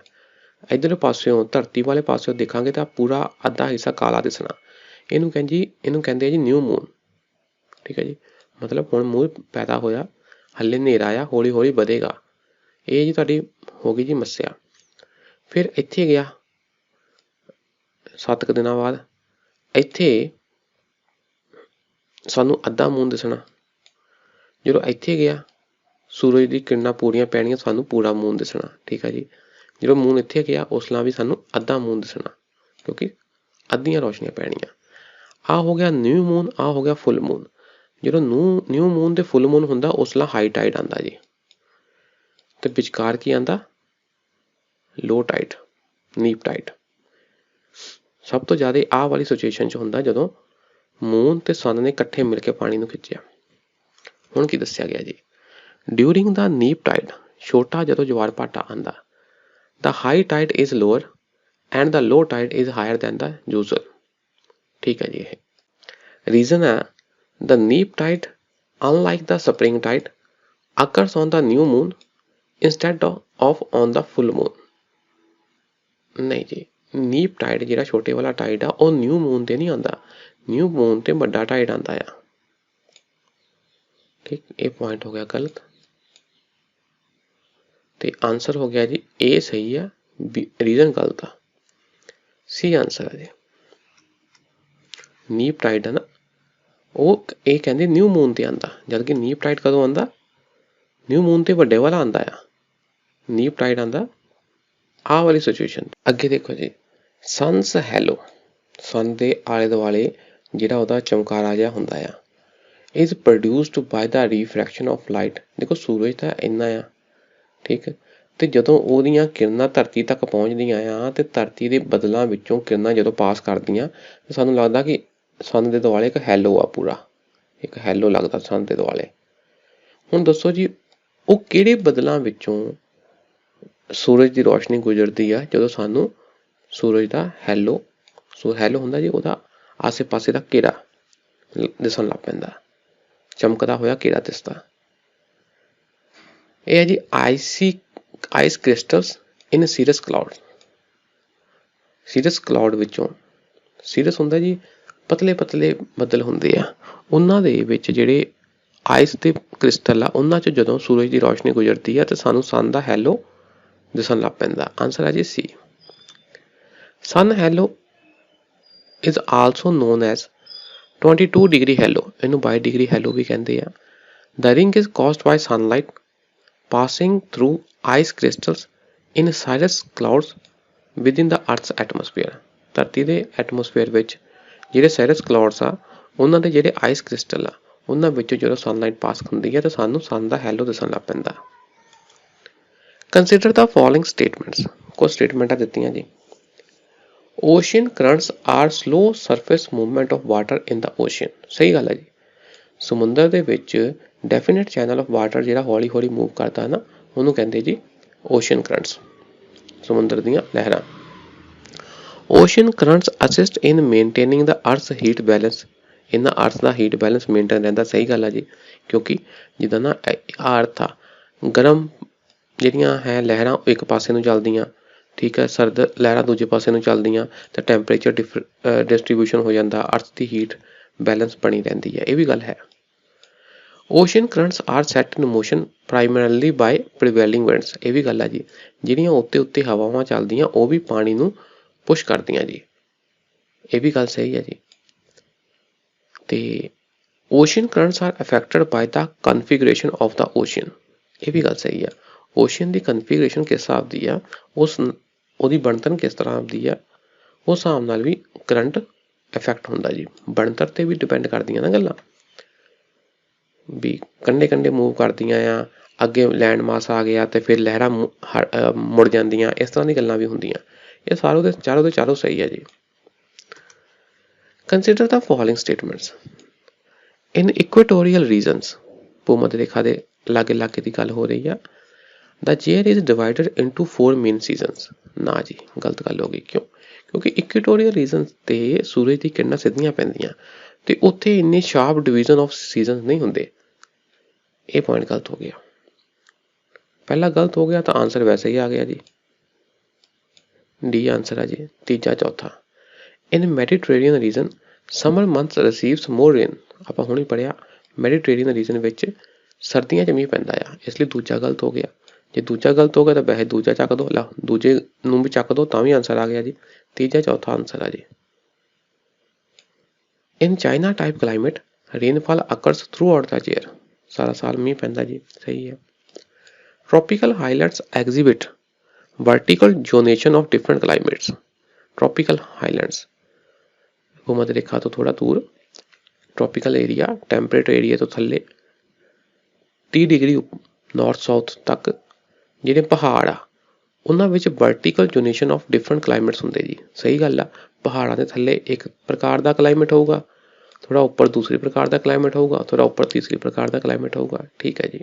ਇੱਧਰ ਪਾਸਿਓਂ ਧਰਤੀ ਵਾਲੇ ਪਾਸਿਓਂ ਦੇਖਾਂਗੇ ਤਾਂ ਪੂਰਾ ਅੱਧਾ ਹਿੱਸਾ ਕਾਲਾ ਦਿਸਣਾ। ਇਹਨੂੰ ਕਹਿੰਦੇ ਆ ਜੀ ਨਿਊ ਮੂਨ, ਠੀਕ ਹੈ ਜੀ। ਮਤਲਬ ਹੁਣ ਮੂਨ ਪੈਦਾ ਹੋਇਆ, ਹਲੇ ਹਨੇਰਾ ਆ, ਹੌਲੀ ਹੌਲੀ ਵਧੇਗਾ। ਇਹ ਜੀ ਤੁਹਾਡੀ ਹੋ ਗਈ ਜੀ ਮੱਸਿਆ। ਫਿਰ ਇੱਥੇ ਗਿਆ 7 ਕੁ ਦਿਨਾਂ ਬਾਅਦ, ਇੱਥੇ ਸਾਨੂੰ ਅੱਧਾ ਮੂਨ ਦਿਸਣਾ। ਜਦੋਂ ਇੱਥੇ ਗਿਆ ਸੂਰਜ ਦੀ ਕਿਰਨਾਂ ਪੂਰੀਆਂ ਪੈਣੀਆਂ, ਸਾਨੂੰ ਪੂਰਾ ਮੂਨ ਦਿਸਣਾ, ਠੀਕ ਹੈ ਜੀ। ਜਦੋਂ ਮੂਨ ਇੱਥੇ ਗਿਆ ਉਸ ਨਾਲ ਵੀ ਸਾਨੂੰ ਅੱਧਾ ਮੂਨ ਦਿਸਣਾ, ਕਿਉਂਕਿ ਅੱਧੀਆਂ ਰੋਸ਼ਨੀਆਂ ਪੈਣੀਆਂ। ਆਹ ਹੋ ਗਿਆ ਨਿਊ ਮੂਨ, ਆਹ ਹੋ ਗਿਆ ਫੁੱਲ ਮੂਨ। ਜਦੋਂ ਨਿਊ ਮੂਨ ਤੇ ਫੁੱਲ ਮੂਨ ਹੁੰਦਾ ਉਸ ਨਾਲ ਹਾਈ ਟਾਈਡ ਆਉਂਦਾ ਜੀ, ਤੇ ਵਿਚਕਾਰ ਕੀ ਆਉਂਦਾ, ਲੋ ਟਾਈਡ, ਨੀਪ ਟਾਈਡ। ਸਭ ਤੋਂ ਜ਼ਿਆਦਾ ਆਹ ਵਾਲੀ ਸਿਚੁਏਸ਼ਨ 'ਚ ਹੁੰਦਾ ਜਦੋਂ ਮੂਨ ਤੇ ਸੰਨ ਨੇ ਇਕੱਠੇ ਮਿਲ ਕੇ ਪਾਣੀ ਨੂੰ ਖਿੱਚਿਆ। ਹੁਣ ਕੀ ਦੱਸਿਆ ਗਿਆ ਜੀ, ਡਿਊਰਿੰਗ ਦਾ ਨੀਪ ਟਾਈਡ, ਛੋਟਾ ਜਦੋਂ ਜਵਾਰ ਭਾਟਾ ਆਉਂਦਾ, the high tide is lower and the low tide is higher than the usual, ਠੀਕ ਹੈ ਜੀ। ਇਹ ਰੀਜ਼ਨ ਹੈ, the neap tide unlike the spring tide occurs on the new moon instead of on the full moon। ਨਹੀਂ ਜੀ, ਨੀਪ tide ਜਿਹੜਾ ਛੋਟੇ ਵਾਲਾ ਟਾਈਡ ਆ ਉਹ ਨਿਊ ਮੂਨ ਤੇ ਨਹੀਂ ਆਉਂਦਾ, ਨਿਊ ਮੂਨ ਤੇ ਵੱਡਾ ਟਾਈਡ ਆਉਂਦਾ ਆ, ਠੀਕ। ਇਹ ਪੁਆਇੰਟ ਹੋ ਗਿਆ ਗਲਤ, ਤੇ ਆਂਸਰ ਹੋ ਗਿਆ ਜੀ ਇਹ ਸਹੀ ਆ, ਰੀਜ਼ਨ ਗਲਤ ਆ, ਸੀ ਆਂਸਰ ਹੈ ਜੀ। ਨੀਪ ਟਾਈਡ ਹੈ ਨਾ, ਉਹ ਇਹ ਕਹਿੰਦੇ ਨਿਊ ਮੂਨ ਤੇ ਆਉਂਦਾ, ਜਦ ਕਿ ਨੀਪ ਟਾਈਡ ਕਦੋਂ ਆਉਂਦਾ, ਨਿਊ ਮੂਨ ਤੇ ਵੱਡੇ ਵਾਲਾ ਆਉਂਦਾ ਆ, ਨੀਪ ਟਾਈਡ ਆਉਂਦਾ ਆਹ ਵਾਲੀ ਸਿਚੁਏਸ਼ਨ। ਅੱਗੇ ਦੇਖੋ ਜੀ, ਸਨਸ ਹੈਲੋ, ਸੰਨ ਦੇ ਆਲੇ ਦੁਆਲੇ ਜਿਹੜਾ ਉਹਦਾ ਚਮਕਾਰਾ ਜਿਹਾ ਹੁੰਦਾ ਆ, is produced by the refraction of light. ਦੇਖੋ ਸੂਰਜ ਤਾਂ ਇੰਨਾ ਆ, ਠੀਕ ਹੈ, ਤੇ ਜਦੋਂ ਉਹਦੀਆਂ ਕਿਰਨਾਂ ਧਰਤੀ ਤੱਕ ਪਹੁੰਚਦੀਆਂ ਆ ਤੇ ਧਰਤੀ ਦੇ ਬਦਲਾਂ ਵਿੱਚੋਂ ਕਿਰਨਾਂ ਜਦੋਂ ਪਾਸ ਕਰਦੀਆਂ ਤੇ ਸਾਨੂੰ ਲੱਗਦਾ ਕਿ ਸੰਨ ਦੇ ਦੁਆਲੇ ਇੱਕ ਹੈਲੋ ਆ, ਪੂਰਾ ਇੱਕ ਹੈਲੋ ਲੱਗਦਾ ਸੰਨ ਦੇ ਦੁਆਲੇ। ਹੁਣ ਦੱਸੋ ਜੀ, ਉਹ ਕਿਹੜੇ ਬਦਲਾਂ ਵਿੱਚੋਂ ਸੂਰਜ ਦੀ ਰੋਸ਼ਨੀ ਗੁਜ਼ਰਦੀ ਆ ਜਦੋਂ ਸਾਨੂੰ ਸੂਰਜ ਦਾ ਹੈਲੋ ਹੁੰਦਾ ਜੀ, ਉਹਦਾ ਆਸੇ ਪਾਸੇ ਦਾ ਘੇਰਾ ਦਿਸਣ ਲੱਗ ਪੈਂਦਾ, ਚਮਕਦਾ ਹੋਇਆ ਘੇਰਾ ਦਿਸਦਾ। ਇਹ ਹੈ ਜੀ ਆਈਸ ਕ੍ਰਿਸਟਲਸ ਇਨ ਸੀਰਸ ਕਲਾਉਡ। ਸੀਰਸ ਕਲਾਉਡ ਵਿੱਚੋਂ, ਸੀਰਸ ਹੁੰਦਾ ਜੀ ਪਤਲੇ ਪਤਲੇ ਬੱਦਲ ਹੁੰਦੇ ਆ, ਉਹਨਾਂ ਦੇ ਵਿੱਚ ਜਿਹੜੇ ਆਈਸ ਦੇ ਕ੍ਰਿਸਟਲ ਆ ਉਹਨਾਂ 'ਚ ਜਦੋਂ ਸੂਰਜ ਦੀ ਰੋਸ਼ਨੀ ਗੁਜ਼ਰਦੀ ਆ ਤੇ ਸਾਨੂੰ ਸੰਨ ਦਾ ਹੈਲੋ ਦਿਸਣ ਲੱਗ ਪੈਂਦਾ। ਆਂਸਰ ਹੈ ਜੀ C. Sun halo is also known as 22 degree halo, ਇਹਨੂੰ 22 ਡਿਗਰੀ ਹੈਲੋ ਵੀ ਕਹਿੰਦੇ ਆ। The ring is caused by sunlight passing through ice crystals in cirrus clouds within the Earth's atmosphere। ਧਰਤੀ ਦੇ ਐਟਮੋਸਫੇਅਰ ਵਿੱਚ ਜਿਹੜੇ ਸਾਇਰਸ ਕਲਾਉਡਸ ਆ ਉਹਨਾਂ ਦੇ ਜਿਹੜੇ ਆਈਸ ਕ੍ਰਿਸਟਲ ਆ ਉਹਨਾਂ ਵਿੱਚੋਂ ਜਦੋਂ ਸਨਲਾਈਟ ਪਾਸ ਹੁੰਦੀ ਹੈ ਤਾਂ ਸਾਨੂੰ ਸਨ ਦਾ ਹੈਲੋ ਦਿਸਣ ਲੱਗ ਪੈਂਦਾ। ਕੰਸੀਡਰ ਦਾ ਫੋਲੋਇੰਗ ਸਟੇਟਮੈਂਟਸ, ਕੁਝ ਸਟੇਟਮੈਂਟਾਂ ਦਿੱਤੀਆਂ ਜੀ। Ocean currents are slow surface movement of water in the ocean. ਸਹੀ ਗੱਲ ਹੈ ਜੀ, ਸਮੁੰਦਰ ਦੇ ਵਿੱਚ ਡੈਫੀਨੇਟ ਚੈਨਲ ਆਫ ਵਾਟਰ ਜਿਹੜਾ ਹੌਲੀ ਹੌਲੀ ਮੂਵ ਕਰਦਾ ਨਾ ਉਹਨੂੰ ਕਹਿੰਦੇ ਜੀ ਓਸ਼ਨ ਕਰੰਟਸ, ਸਮੁੰਦਰ ਦੀਆਂ ਲਹਿਰਾਂ। ਓਸ਼ਨ ਕਰੰਟਸ ਅਸਿਸਟ ਇਨ ਮੇਨਟੇਨਿੰਗ ਦਾ ਅਰਥ ਹੀਟ ਬੈਲੈਂਸ, ਇਹਨਾਂ ਅਰਥ ਦਾ ਹੀਟ ਬੈਲੈਂਸ ਮੇਨਟੇਨ ਰਹਿੰਦਾ। ਸਹੀ ਗੱਲ ਹੈ ਜੀ, ਕਿਉਂਕਿ ਜਿੱਦਾਂ ਨਾ ਅਰਥ ਆ ਗਰਮ ਜਿਹੜੀਆਂ ਹੈ ਲਹਿਰਾਂ ਇੱਕ ਪਾਸੇ ਨੂੰ ਚੱਲਦੀਆਂ, ਠੀਕ ਹੈ, ਸਰਦ ਲਹਿਰਾਂ ਦੂਜੇ ਪਾਸੇ ਨੂੰ ਚੱਲਦੀਆਂ ਤਾਂ ਟੈਂਪਰੇਚਰ ਡਿਸਟਰੀਬਿਊਸ਼ਨ ਹੋ ਜਾਂਦਾ, ਅਰਥ ਦੀ ਹੀਟ ਬੈਲੈਂਸ ਬਣੀ ਰਹਿੰਦੀ ਹੈ, ਇਹ ਵੀ ਗੱਲ ਹੈ। ਓਸ਼ਨ ਕਰੰਟਸ ਆਰ ਸੈਟ ਇਨ ਮੋਸ਼ਨ ਪ੍ਰਾਈਮਰਲੀ ਬਾਈ ਪ੍ਰੀਵੇਲਿੰਗ ਵਿੰਡਸ, ਇਹ ਵੀ ਗੱਲ ਹੈ ਜੀ, ਜਿਹੜੀਆਂ ਉੱਤੇ ਹਵਾਵਾਂ ਚੱਲਦੀਆਂ ਉਹ ਵੀ ਪਾਣੀ ਨੂੰ ਪੁਸ਼ ਕਰਦੀਆਂ ਜੀ, ਇਹ ਵੀ ਗੱਲ ਸਹੀ ਹੈ ਜੀ। ਤੇ ocean currents are affected by the configuration of the ocean, ਇਹ ਵੀ ਗੱਲ ਸਹੀ ਆ। ਓਸ਼ਨ ਦੀ ਕਨਫਿਗਰੇਸ਼ਨ ਕਿਸ ਹਿਸਾਬ ਦੀ ਆ, ਉਹਦੀ ਬਣਤਰ ਕਿਸ ਤਰ੍ਹਾਂ ਦੀ ਆ, ਉਸ ਹਿਸਾਬ ਨਾਲ ਵੀ ਕਰੰਟ ਇਫੈਕਟ ਹੁੰਦਾ ਜੀ। ਬਣਤਰ ਤੇ ਵੀ ਡਿਪੈਂਡ ਕਰਦੀਆਂ ਨਾ ਗੱਲਾਂ, ਵੀ ਕੰਢੇ ਮੂਵ ਕਰਦੀਆਂ ਆ, ਅੱਗੇ ਲੈਂਡ ਮਾਸ ਆ ਗਿਆ ਤੇ ਫਿਰ ਲਹਿਰਾਂ ਮੁੜ ਜਾਂਦੀਆਂ, ਇਸ ਤਰ੍ਹਾਂ ਦੀ ਗੱਲਾਂ ਵੀ ਹੁੰਦੀਆਂ। ਇਹ ਚਾਰੋਂ ਦੇ ਚਾਰੋਂ ਸਹੀ ਹੈ ਜੀ। ਕੰਸੀਡਰ ਦ ਫੋਲੋਇੰਗ ਸਟੇਟਮੈਂਟਸ। ਇਨ ਇਕੁਆਟੋਰੀਅਲ ਰੀਜਨਸ, ਭੂਮੱਧ ਰੇਖਾ ਦੇ ਲਾਗੇ ਲਾਗੇ ਦੀ ਗੱਲ ਹੋ ਰਹੀ ਆ। The year is divided into 4 main seasons. ਨਾ ਜੀ, ਗਲਤ ਗੱਲ ਹੋ ਗਈ। ਕਿਉਂ? ਕਿਉਂਕਿ ਇਕੁਆਟੋਰੀਅਲ ਰੀਜਨ ਤੇ ਸੂਰਜ ਦੀ ਕਿਰਨਾਂ ਸਿੱਧੀਆਂ ਪੈਂਦੀਆਂ ਤੇ ਉੱਥੇ ਇੰਨੇ ਸ਼ਾਰਪ ਡਿਵੀਜ਼ਨ ਆਫ ਸੀਜ਼ਨ ਨਹੀਂ ਹੁੰਦੇ। ਇਹ ਪੁਆਇੰਟ ਗਲਤ ਹੋ ਗਿਆ। ਪਹਿਲਾ ਗਲਤ ਹੋ ਗਿਆ ਤਾਂ ਆਨਸਰ ਵੈਸੇ ਹੀ ਆ ਗਿਆ ਜੀ, ਡੀ ਆਨਸਰ ਆ ਜੀ। ਤੀਜਾ ਚੌਥਾ, ਇਨ ਮੈਡੀਟਰੇਨੀਅਨ ਰੀਜਨ ਸਮਰ ਮੰਥਸ ਰਿਸੀਵਸ ਮੋਰ ਰੇਨ। ਆਪਾਂ ਹੁਣੇ ਪੜ੍ਹਿਆ ਮੈਡੀਟਰੇਨੀਅਨ ਰੀਜਨ ਵਿੱਚ ਸਰਦੀਆਂ 'ਚ ਮੀਂਹ ਪੈਂਦਾ ਆ, ਇਸ ਲਈ ਦੂਜਾ ਗਲਤ ਹੋ ਗਿਆ। ਜੇ ਦੂਜਾ ਗਲਤ ਹੋ ਗਿਆ ਤਾਂ ਵੈਸੇ ਦੂਜਾ ਚੱਕ ਦੋ, ਲਾ ਦੂਜੇ ਨੂੰ ਵੀ ਚੱਕ ਦੋ ਤਾਂ ਵੀ ਆਨਸਰ ਆ ਗਿਆ ਜੀ। ਤੀਜਾ ਚੌਥਾ ਆਨਸਰ ਆ ਜੀ। In China type climate rainfall occurs throughout the year. ਸਾਰਾ ਸਾਲ ਮੀਂਹ ਪੈਂਦਾ ਜੀ, ਸਹੀ ਹੈ। Tropical highlands exhibit vertical zonation of different climates. Tropical highlands ਭੂਮੱਧ ਰੇਖਾ ਤੋਂ ਥੋੜ੍ਹਾ ਦੂਰ, ਟ੍ਰੋਪੀਕਲ ਏਰੀਆ, ਟੈਂਪਰੇਟ ਏਰੀਆ ਤੋਂ ਥੱਲੇ 30 ਡਿਗਰੀ ਨਾਰਥ ਸਾਊਥ ਤੱਕ ਜਿਹੜੇ ਪਹਾੜ ਆ ਉਹਨਾਂ ਵਿੱਚ ਵਰਟੀਕਲ ਜ਼ੋਨੇਸ਼ਨ ਆਫ ਡਿਫਰੈਂਟ ਕਲਾਈਮੇਟਸ ਹੁੰਦੇ ਜੀ। ਸਹੀ ਗੱਲ ਆ। ਪਹਾੜਾਂ ਦੇ ਥੱਲੇ ਇੱਕ ਪ੍ਰਕਾਰ ਦਾ ਕਲਾਈਮੇਟ ਹੋਊਗਾ, ਥੋੜ੍ਹਾ ਉੱਪਰ ਦੂਸਰੇ ਪ੍ਰਕਾਰ ਦਾ ਕਲਾਈਮੇਟ ਹੋਊਗਾ, ਥੋੜ੍ਹਾ ਉੱਪਰ ਤੀਸਰੇ ਪ੍ਰਕਾਰ ਦਾ ਕਲਾਈਮੇਟ ਹੋਊਗਾ। ਠੀਕ ਹੈ ਜੀ,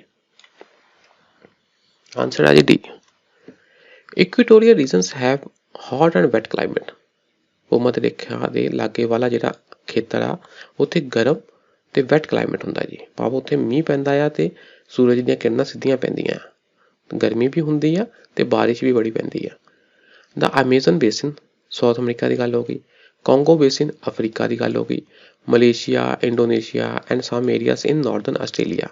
ਆਨਸਰ ਆ ਜੀ D. Equatorial regions have hot and wet climate. ਭੂਮੱਧ ਰੇਖਾ ਦੇ ਲਾਗੇ ਵਾਲਾ ਜਿਹੜਾ ਖੇਤਰ ਆ ਉੱਥੇ ਗਰਮ ਤੇ ਵੈਟ ਕਲਾਈਮੇਟ ਹੁੰਦਾ ਜੀ। ਭਾਵ ਉੱਥੇ ਮੀਂਹ ਪੈਂਦਾ ਆ ਤੇ ਸੂਰਜ ਦੀਆਂ ਕਿਰਨਾਂ ਸਿੱਧੀਆਂ ਪੈਂਦੀਆਂ ਆ, ਗਰਮੀ ਵੀ ਹੁੰਦੀ ਆ ਤੇ ਬਾਰਿਸ਼ ਵੀ ਬੜੀ ਪੈਂਦੀ ਆ। ਦ ਅਮੇਜ਼ਨ ਬੇਸਿਨ ਸਾਊਥ ਅਮਰੀਕਾ ਦੀ ਗੱਲ ਹੋ ਗਈ, ਕੋਂਗੋ ਬੇਸਿਨ ਅਫਰੀਕਾ ਦੀ ਗੱਲ ਹੋ ਗਈ, Malaysia, Indonesia and some areas in northern Australia,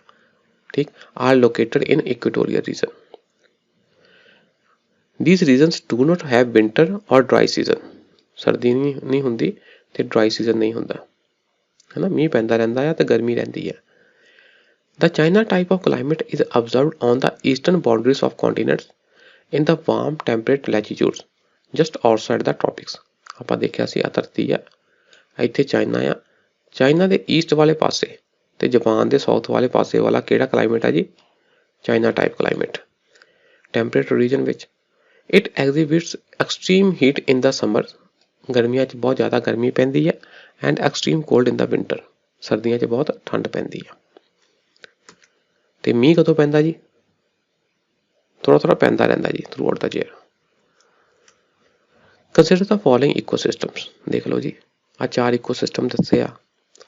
ਠੀਕ, are located in equatorial region. These regions do not have winter or dry season। ਸਰਦੀ ਨਹੀਂ ਹੁੰਦੀ ਤੇ ਡਰਾਈ ਸੀਜ਼ਨ ਨਹੀਂ ਹੁੰਦਾ, ਹੈ ਨਾ। ਮੀਂਹ ਪੈਂਦਾ ਰਹਿੰਦਾ ਆ ਤੇ ਗਰਮੀ ਰਹਿੰਦੀ ਹੈ। The China type of climate is observed on the eastern boundaries of continents in the warm temperate latitudes just outside the tropics। ਆਪਾਂ ਦੇਖਿਆ ਸੀ ਆ ਧਰਤੀ ਆ, ਇੱਥੇ ਚਾਈਨਾ ਆ, ਚਾਈਨਾ ਦੇ ਈਸਟ ਵਾਲੇ ਪਾਸੇ ਤੇ ਜਾਪਾਨ ਦੇ ਸਾਊਥ ਵਾਲੇ ਪਾਸੇ ਵਾਲਾ ਕਿਹੜਾ ਕਲਾਈਮੇਟ ਆ ਜੀ? China type climate. Temperate region ਵਿੱਚ it exhibits extreme heat in the summer. ਗਰਮੀਆਂ 'ਚ ਬਹੁਤ ਜ਼ਿਆਦਾ ਗਰਮੀ ਪੈਂਦੀ ਹੈ। And extreme cold in the winter. ਸਰਦੀਆਂ 'ਚ ਬਹੁਤ ਠੰਡ ਪੈਂਦੀ ਆ। ਤੇ ਮੀਂਹ ਕਦੋਂ ਪੈਂਦਾ ਜੀ? ਥੋੜ੍ਹਾ ਥੋੜ੍ਹਾ ਪੈਂਦਾ ਰਹਿੰਦਾ ਜੀ throughout the year. Consider the following ecosystems. ਦੇਖ ਲਓ ਜੀ, ਆਹ 4 ਇਕੋਸਿਸਟਮ ਦੱਸੇ ਆ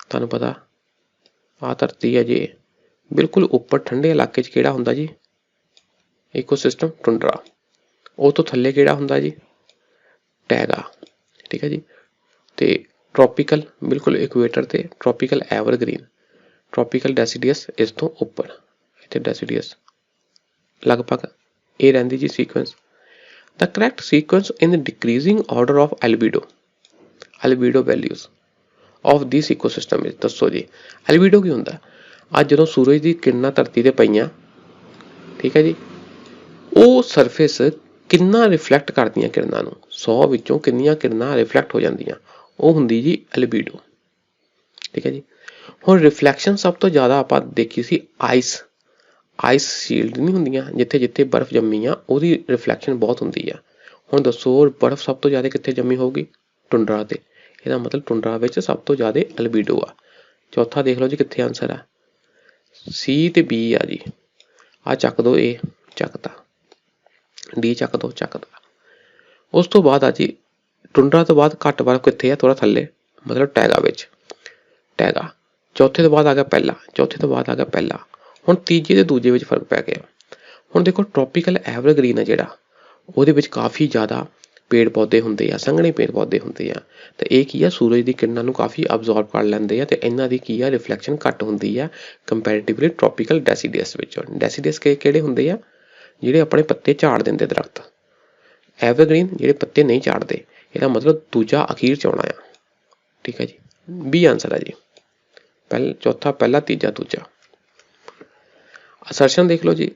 ਤੁਹਾਨੂੰ ਪਤਾ। ਆਹ ਧਰਤੀ ਹੈ ਜੀ, ਬਿਲਕੁਲ ਉੱਪਰ ਠੰਡੇ ਇਲਾਕੇ 'ਚ ਕਿਹੜਾ ਹੁੰਦਾ ਜੀ ਇਕੋਸਿਸਟਮ? ਟੁੰਡਰਾ। ਉਹ ਤੋਂ ਥੱਲੇ ਕਿਹੜਾ ਹੁੰਦਾ ਜੀ? ਟੈਗਾ। ਠੀਕ ਹੈ ਜੀ। ਤੇ ਟ੍ਰੋਪੀਕਲ ਬਿਲਕੁਲ ਇਕੁਏਟਰ ਤੇ ਟ੍ਰੋਪੀਕਲ ਐਵਰਗ੍ਰੀਨ, ਟ੍ਰੋਪੀਕਲ ਡੈਸੀਡੀਅਸ ਇਸ ਤੋਂ ਉੱਪਰ, ਇੱਥੇ ਡੈਸੀਡੀਅਸ ਲਗਭਗ ਇਹ ਰਹਿੰਦੀ ਜੀ sequence. The correct sequence in decreasing order of albedo values of this ecosystem ਵਿੱਚ ਦੱਸੋ ਜੀ। ਐਲਬੀਡੋ ਕੀ ਹੁੰਦਾ? ਅੱਜ ਜਦੋਂ ਸੂਰਜ ਦੀ ਕਿਰਨਾਂ ਧਰਤੀ ਤੇ ਪਈਆਂ, ਠੀਕ ਹੈ ਜੀ, ਉਹ ਸਰਫੇਸ ਕਿੰਨਾ ਰਿਫਲੈਕਟ ਕਰਦੀਆਂ ਕਿਰਨਾਂ ਨੂੰ, 100 ਵਿੱਚੋਂ ਕਿੰਨੀਆਂ ਕਿਰਨਾਂ ਰਿਫਲੈਕਟ ਹੋ ਜਾਂਦੀਆਂ, ਉਹ ਹੁੰਦੀ ਜੀ ਐਲਬੀਡੋ। ਠੀਕ ਹੈ ਜੀ। ਹੁਣ ਰਿਫਲੈਕਸ਼ਨ ਸਭ ਤੋਂ ਜ਼ਿਆਦਾ ਆਪਾਂ ਦੇਖੀ ਸੀ ਆਈਸ ਸ਼ੀਲਡ ਨਹੀਂ ਹੁੰਦੀਆਂ, ਜਿੱਥੇ ਜਿੱਥੇ ਬਰਫ਼ ਜੰਮੀ ਆ ਉਹਦੀ ਰਿਫਲੈਕਸ਼ਨ ਬਹੁਤ ਹੁੰਦੀ ਆ। ਹੁਣ ਦੱਸੋ ਬਰਫ਼ ਸਭ ਤੋਂ ਜ਼ਿਆਦਾ ਕਿੱਥੇ ਜੰਮੀ ਹੋਊਗੀ? ਟੁੰਡਰਾ ਤੇ। ਇਹਦਾ ਮਤਲਬ ਟੁੰਡਰਾ ਵਿੱਚ ਸਭ ਤੋਂ ਜ਼ਿਆਦਾ ਐਲਬੀਡੋ ਆ। ਚੌਥਾ ਦੇਖ ਲਓ ਜੀ ਕਿੱਥੇ ਆਨਸਰ ਆ? ਸੀ ਤੇ ਬੀ ਆ ਜੀ। ਆਹ ਚੱਕ ਦੋ, ਇਹ ਚੱਕਤਾ, ਡੀ ਚੱਕ ਦੋ, ਚੱਕਦਾ। ਉਸ ਤੋਂ ਬਾਅਦ ਆ ਜੀ ਟੁੰਡਰਾ ਤੋਂ ਬਾਅਦ ਘੱਟ ਬਰਫ਼ ਕਿੱਥੇ ਆ? ਥੋੜ੍ਹਾ ਥੱਲੇ, ਮਤਲਬ ਟੈਗਾ ਵਿੱਚ। ਟੈਗਾ ਚੌਥੇ ਤੋਂ ਬਾਅਦ ਆ ਗਿਆ ਪਹਿਲਾ, ਚੌਥੇ ਤੋਂ ਬਾਅਦ ਆ ਗਿਆ ਪਹਿਲਾ। ਹੁਣ ਤੀਜੇ ਤੇ ਦੂਜੇ ਵਿੱਚ ਫਰਕ ਪੈ ਗਿਆ। ਹੁਣ ਦੇਖੋ ਟ੍ਰੋਪੀਕਲ ਐਵਰਗ੍ਰੀਨ ਆ ਜਿਹੜਾ, ਉਹਦੇ ਵਿੱਚ ਕਾਫੀ ਜ਼ਿਆਦਾ ਪੇੜ ਪੌਦੇ ਹੁੰਦੇ ਆ, ਸੰਘਣੇ ਪੇੜ ਪੌਦੇ ਹੁੰਦੇ ਆ। ਤੇ ਇਹ ਕੀ ਆ? ਸੂਰਜ ਦੀ ਕਿਰਨਾਂ ਨੂੰ ਕਾਫੀ ਅਬਜ਼ੋਰਬ ਕਰ ਲੈਂਦੇ ਆ ਤੇ ਇਹਨਾਂ ਦੀ ਕੀ ਆ? ਰਿਫਲੈਕਸ਼ਨ ਘੱਟ ਹੁੰਦੀ ਆ ਕੰਪੈਰੇਟਿਵਲੀ ਟ੍ਰੋਪੀਕਲ ਡੈਸੀਡੀਅਸ ਵਿੱਚੋਂ। ਡੈਸੀਡੀਅਸ ਕਿਹੜੇ ਹੁੰਦੇ ਆ? ਜਿਹੜੇ ਆਪਣੇ ਪੱਤੇ ਝਾੜ ਦਿੰਦੇ ਦਰਖਤ। ਐਵਰਗ੍ਰੀਨ ਜਿਹੜੇ ਪੱਤੇ ਨਹੀਂ ਝਾੜਦੇ। ਇਹਦਾ ਮਤਲਬ ਦੂਜਾ ਅਖੀਰ 'ਚ ਆਉਣਾ ਆ। ਠੀਕ ਹੈ ਜੀ, ਬੀ ਆਨਸਰ ਆ ਜੀ। ਚੌਥਾ ਪਹਿਲਾ, ਤੀਜਾ ਦੂਜਾ। ਅਸਰਸ਼ਨ ਦੇਖ ਲਓ ਜੀ,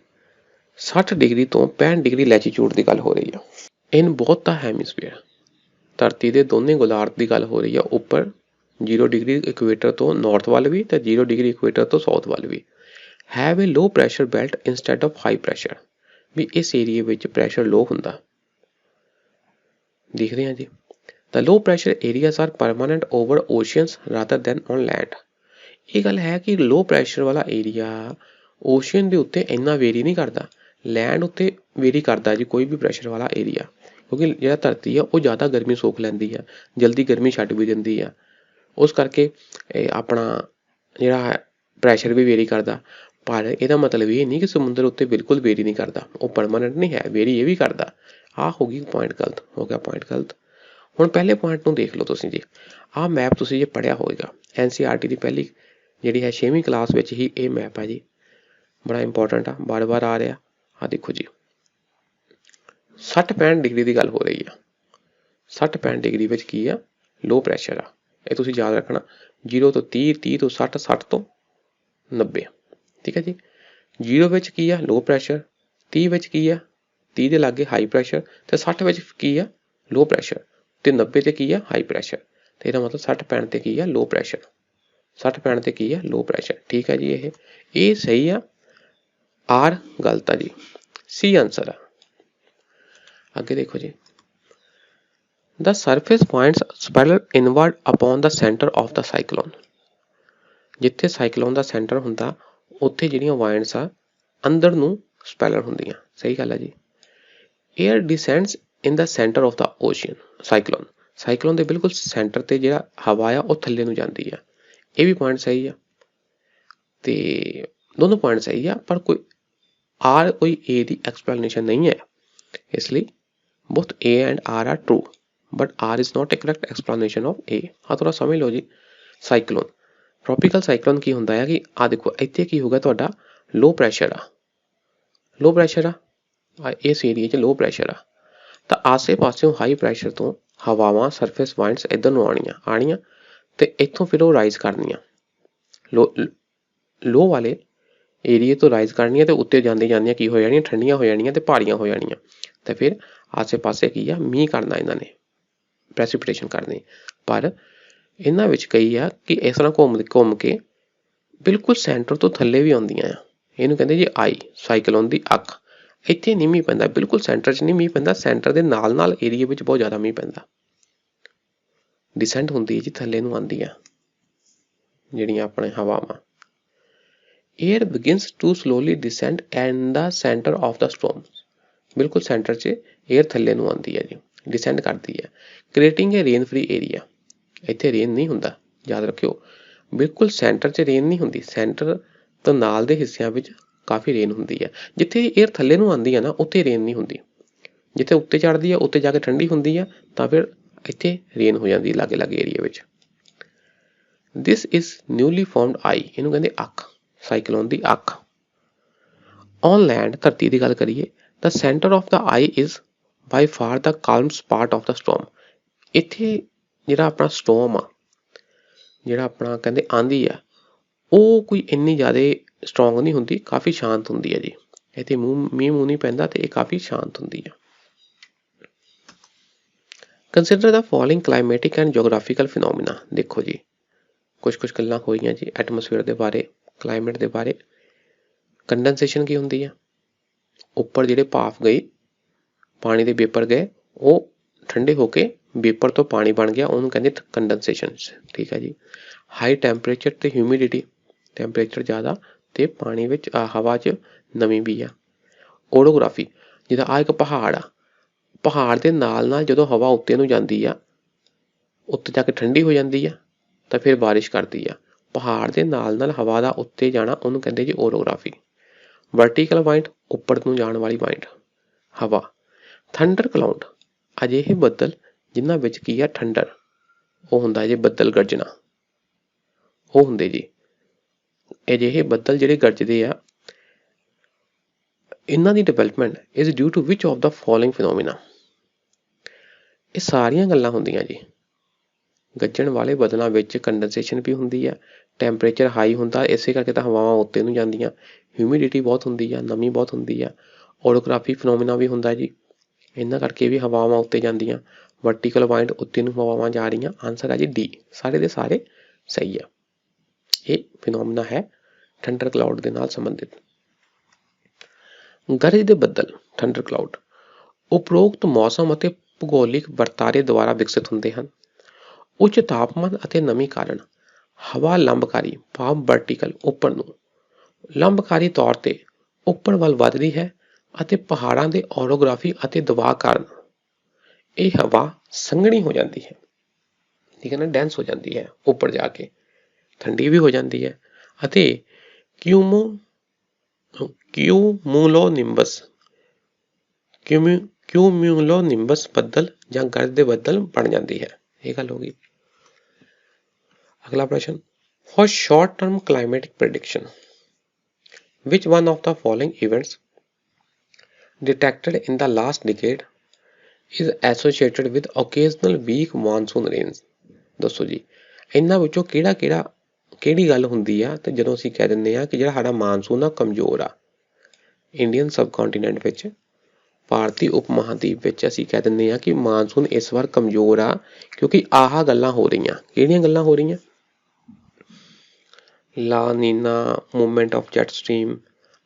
60 ਡਿਗਰੀ ਤੋਂ 65 ਡਿਗਰੀ ਲੈਟੀਟਿਊਡ ਦੀ ਗੱਲ ਹੋ ਰਹੀ ਆ। ਇਨ ਬੋਥ ਦਾ ਹੈਮੀਸਫੀਅਰ, ਧਰਤੀ ਦੇ ਦੋਨੇ ਗੋਲਾਰਧ ਦੀ ਗੱਲ ਹੋ ਰਹੀ ਆ। ਉੱਪਰ 0 ਡਿਗਰੀ ਇਕੁਏਟਰ ਤੋਂ ਨਾਰਥ ਵੱਲ ਵੀ ਤੇ 0 ਡਿਗਰੀ ਇਕੁਏਟਰ ਤੋਂ ਸਾਊਥ ਵੱਲ ਵੀ। Have a low pressure belt instead of high pressure, भी इस एरिए विच प्रैशर लो हुंदा। दिख रहे हैं जी। The low pressure areas are permanent over oceans rather than on land. ये गल है कि लो प्रैशर वाला एरिया ओशियन के उत्ते इन्ना वेरी नहीं करता, लैंड उत्ते वेरी करता जी कोई भी प्रैशर वाला एरिया, क्योंकि जिहड़ा धरती है वो ज़्यादा गर्मी सोख लैंदी है, जल्दी गर्मी छड्ड भी दिंदी है, उस करके अपना जिहड़ा प्रैशर भी वेरी करता। पर इहदा मतलब ये नहीं कि समुद्र उत्ते बिल्कुल वेरी नहीं करता, वो परमानेंट नहीं है, वेरी ये भी करता। आ होगी पॉइंट गलत, हो गया पॉइंट गलत। हुण पहले पॉइंट नूं देख लो तुसीं जी, आ मैप तुसीं जे पढ़िया होएगा NCERT की पहली जिहड़ी है 6वीं क्लास विच ही ये मैप है जी, बड़ा इंपॉर्टेंट आ, बार बार आ रहा। आ देखो जी 60-65 डिग्री की गल हो रही है, 60-65 डिग्री विच की है लो प्रैशर आ, ये तुसीं याद रखना 0 तो 30, 30 तो 60, 60 तो 90, ठीक है जी। 0 विच की है लो प्रैशर, 30 विच की है 30 के लागे हाई प्रैशर, तो 60 विच की है लो प्रैशर, तो 90 ते की है हाई प्रैशर, तो इसका मतलब 60-65 ते की है लो प्रैशर, 60-65 ते की है लो प्रैशर, ठीक है जी। ये सही है, आर गलत है जी, सी आंसर है। आगे देखो जी, the surface points spiral inward upon the centre of the cyclone. जिथे साइक्लोन का सेंटर हुंदा उत्थे जिहड़ियां पॉइंट्स आ अंदर नूं स्पाइरल हुंदियां, सही गल है जी। Air descends in the centre of the ocean, cyclone cyclone के बिल्कुल सेंटर ते जिहड़ा हवा आ वो थल्ले नूं जांदी है, ये भी पॉइंट सही है, ते दोनों पॉइंट सही है, पर कोई आर कोई ए की एक्सप्लेनेशन नहीं है, इसलिए both A and R are true, but R is not a correct explanation of A. हाँ थोड़ा समझ लो जी। साइक्लोन ट्रॉपिकल साइक्लोन की होंदा है कि आ देखो इत्थे की होगा तुहाडा लो प्रैशर आ, लो प्रैशर आ इस एरिए च लो प्रैशर आ, तो आसे पासों हाई प्रैशर तो हवावां सरफेस पॉइंट्स इधर नूं आनियां ते इत्थों फिर वो राइज करनियां, लो वाले एरिए तो राइज करनियां ते उत्ते जांदे जांदियां की हो जानियां ठंडियां हो जानियां ते पहाड़ियां हो जानियां, ते फिर आसे पासे की आ मींह करना इन्हां ने, प्रेसिपिटेशन करनी। पर इन्हां विच कई आ कि इस तरह घुम के बिल्कुल सेंटर तो थल्ले भी आउंदियां आ, इहनूं कहंदे जी आई साइक्लोन दी अख। इत्थे नहीं मींह पैंदा, बिल्कुल सेंटर च नहीं मींह पैंदा, सेंटर दे नाल नाल एरिए विच बहुत ज़्यादा मींह पैंदा, डिसेंट हुंदी जी थल्ले नूं आंदी आ जिहड़ियां अपने हवावां। Air begins to slowly descend and the centre of the storm, बिल्कुल सेंटर च एयर थल्ले नूं आंदी है जी, डिसेंड करती है, creating a rain free area. इत्थे रेन नहीं हुंदा, याद रखियो, बिल्कुल सेंटर च रेन नहीं हुंदी, सेंटर तो नाल दे हिस्सिਆਂ विच काफ़ी रेन हुंदी है। जिथे एयर थल्ले नूं आंदी है ना उत्थे रेन नहीं हुंदी, जिथे उत्ते चढ़दी है उत्ते जाके ठंडी हुंदी है, तां फिर इत्थे रेन हो जांदी लागे लागे एरिया विच। This is newly formed eye, इहनूं कहंदे अख, साइक्लोन दी अख। ऑन लैंड धरती की गल करिए, the centre of the eye is by far the calmest part of the storm. इत्थे जिहड़ा अपना स्टॉर्म आ, जिहड़ा अपना कहंदे आंधी आ, वो कोई इन्नी ज़्यादा स्ट्रोंग नहीं हुंदी, काफ़ी शांत हुंदी है जी, इत्थे मींह मूंह नहीं पैंदा ते काफ़ी शांत हुंदी है। Consider the following climatic and geographical phenomena. देखो जी कुछ गल्लां होईयां जी एटमोसफेयर के बारे, क्लाइमेट के बारे। कंडेंसेशन की हुंदी है, उपर जिहड़े भाफ गए, पानी के वेपर गए, वो ठंडे होके वेपर तो पानी बन गया, उन्होंने कहते कंडेंसेशन, ठीक है जी। हाई टैंपरेचर ते ह्यूमिडिटी, टैंपरेचर ज़्यादा ते पानी विच हवा च नमी भी आ। ओडोग्राफी, जिद्दां आ एक पहाड़ आ, पहाड़ के नाल नाल जदों हवा उत्ते नूं जांदी आ, उत्ते जाके ठंडी हो जाती है तो फिर बारिश करती है। पहाड़ के नाल नाल हवा का उत्ते जाना उन्होंने कहते जी ओरोग्राफी। वर्टिकल वाइंड, उपर नूं जाण वाली वाइंड हवा। थंडर क्लाउड, अजिहे बदल जिन्हां विच की है ठंडर, वो हुंदा जी बदल गरजना, वो हुंदे जी अजिहे बदल जिहड़े गरजदे आ। इन्हां दी development is due to which of the following phenomena. ये सारियां गल्लां हुंदियां जी, गरजण वाले बदलों विच कंडेंसेशन भी हुंदी है, टैंपरेचर हाई हुंदा, इस करके तो हवावां उत्ते नूं जांदियां, ह्यूमिडिटी बहुत हुंदी है, नमी बहुत हुंदी है, ओडोग्राफी फिनोमिना भी हुंदा जी, इन्हां करके भी हवावां उत्ते जांदियां। वर्टिकल वाइंड उत्ते नूं हवावां जा रहीआं, आंसर है जी डी, सारे दे सारे सही है। ये फिनोमिना है ਠੰਡਰ ਕਲਾਊਡ ਦੇ ਨਾਲ ਸੰਬੰਧਿਤ। ਗਰਜ ਦੇ ਬੱਦਲ ਠੰਡਰ ਕਲਾਊਡ ਉਪਰੋਕਤ ਮੌਸਮ ਅਤੇ ਭੂਗੋਲਿਕ ਵਰਤਾਰੇ ਦੁਆਰਾ ਵਿਕਸਿਤ ਹੁੰਦੇ ਹਨ। ਉੱਚ ਤਾਪਮਾਨ ਅਤੇ ਨਮੀ ਕਾਰਨ ਹਵਾ ਲੰਬਕਾਰੀ ਭਾਵ ਵਰਟੀਕਲ ਉੱਪਰ ਨੂੰ ਲੰਬਕਾਰੀ ਤੌਰ ਤੇ ਉੱਪਰ ਵੱਲ ਵੱਧਦੀ ਹੈ ਅਤੇ ਪਹਾੜਾਂ ਦੇ ਔਰੋਗ੍ਰਾਫੀ ਅਤੇ ਦਬਾਅ ਕਾਰਨ ਇਹ ਹਵਾ ਸੰਘਣੀ ਹੋ ਜਾਂਦੀ ਹੈ, ਠੀਕ ਹੈ ਨਾ, ਡੈਂਸ ਹੋ ਜਾਂਦੀ ਹੈ, ਉੱਪਰ ਜਾ ਕੇ ਠੰਡੀ ਵੀ ਹੋ ਜਾਂਦੀ ਹੈ ਅਤੇ ਕਿਊਮੂਲੋਨਿੰਬਸ ਬੱਦਲ ਜਾਂ ਗਰਜ ਦੇ ਬੱਦਲ ਬਣ ਜਾਂਦੀ ਹੈ। ਇਹ ਗੱਲ ਹੋ ਗਈ। ਅਗਲਾ ਪ੍ਰਸ਼ਨ, for short term climatic prediction which one of the following events detected in the last decade is associated with occasional weak monsoon rains? ਦੱਸੋ ਜੀ, ਇਹਨਾਂ ਵਿੱਚੋਂ ਕਿਹੜੀ ਗੱਲ ਹੁੰਦੀ ਆ ਤੇ ਜਦੋਂ ਅਸੀਂ ਕਹਿ ਦਿੰਦੇ ਆ ਕਿ ਜਿਹੜਾ ਸਾਡਾ ਮਾਨਸੂਨ ਆ ਕਮਜ਼ੋਰ ਆ। ਇੰਡੀਅਨ ਸਬ ਕੰਟੀਨੈਂਟ ਵਿੱਚ, ਭਾਰਤੀ ਉਪ ਮਹਾਦੀਪ ਵਿੱਚ ਅਸੀਂ ਕਹਿ ਦਿੰਦੇ ਆ ਕਿ ਮਾਨਸੂਨ ਇਸ ਵਾਰ ਕਮਜ਼ੋਰ ਆ ਕਿਉਂਕਿ ਆਹ ਗੱਲਾਂ ਹੋ ਰਹੀਆਂ। ਕਿਹੜੀਆਂ ਗੱਲਾਂ ਹੋ ਰਹੀਆਂ? La Nina, movement of jet stream,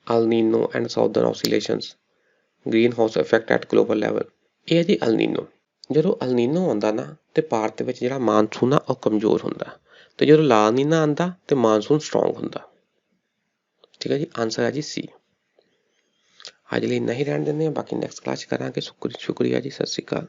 El Nino and southern oscillations, greenhouse effect at global level. ਇਹ ਹੈ ਜੀ ਅਲ ਨੀਨੋ। ਜਦੋਂ ਅਲ ਨੀਨੋ ਆਉਂਦਾ ਨਾ ਤੇ ਭਾਰਤ ਵਿੱਚ ਜਿਹੜਾ ਮਾਨਸੂਨ ਆ ਉਹ ਕਮਜ਼ੋਰ ਹੁੰਦਾ ਤੇ ਜਦੋਂ ਲਾ ਨੀਨਾ ਆਉਂਦਾ ਤੇ ਮਾਨਸੂਨ ਸਟਰੋਂਗ ਹੁੰਦਾ। ਠੀਕ ਹੈ ਜੀ, ਆਨਸਰ ਹੈ ਜੀ ਸੀ। ਅੱਜ ਲਈ ਇੰਨਾ ਹੀ ਰਹਿਣ ਦਿੰਦੇ ਹਾਂ, ਬਾਕੀ ਨੈਕਸਟ ਕਲਾਸ 'ਚ ਕਰਾਂਗੇ। ਸ਼ੁਕਰੀਆ ਜੀ, ਸਤਿ ਸ਼੍ਰੀ ਅਕਾਲ।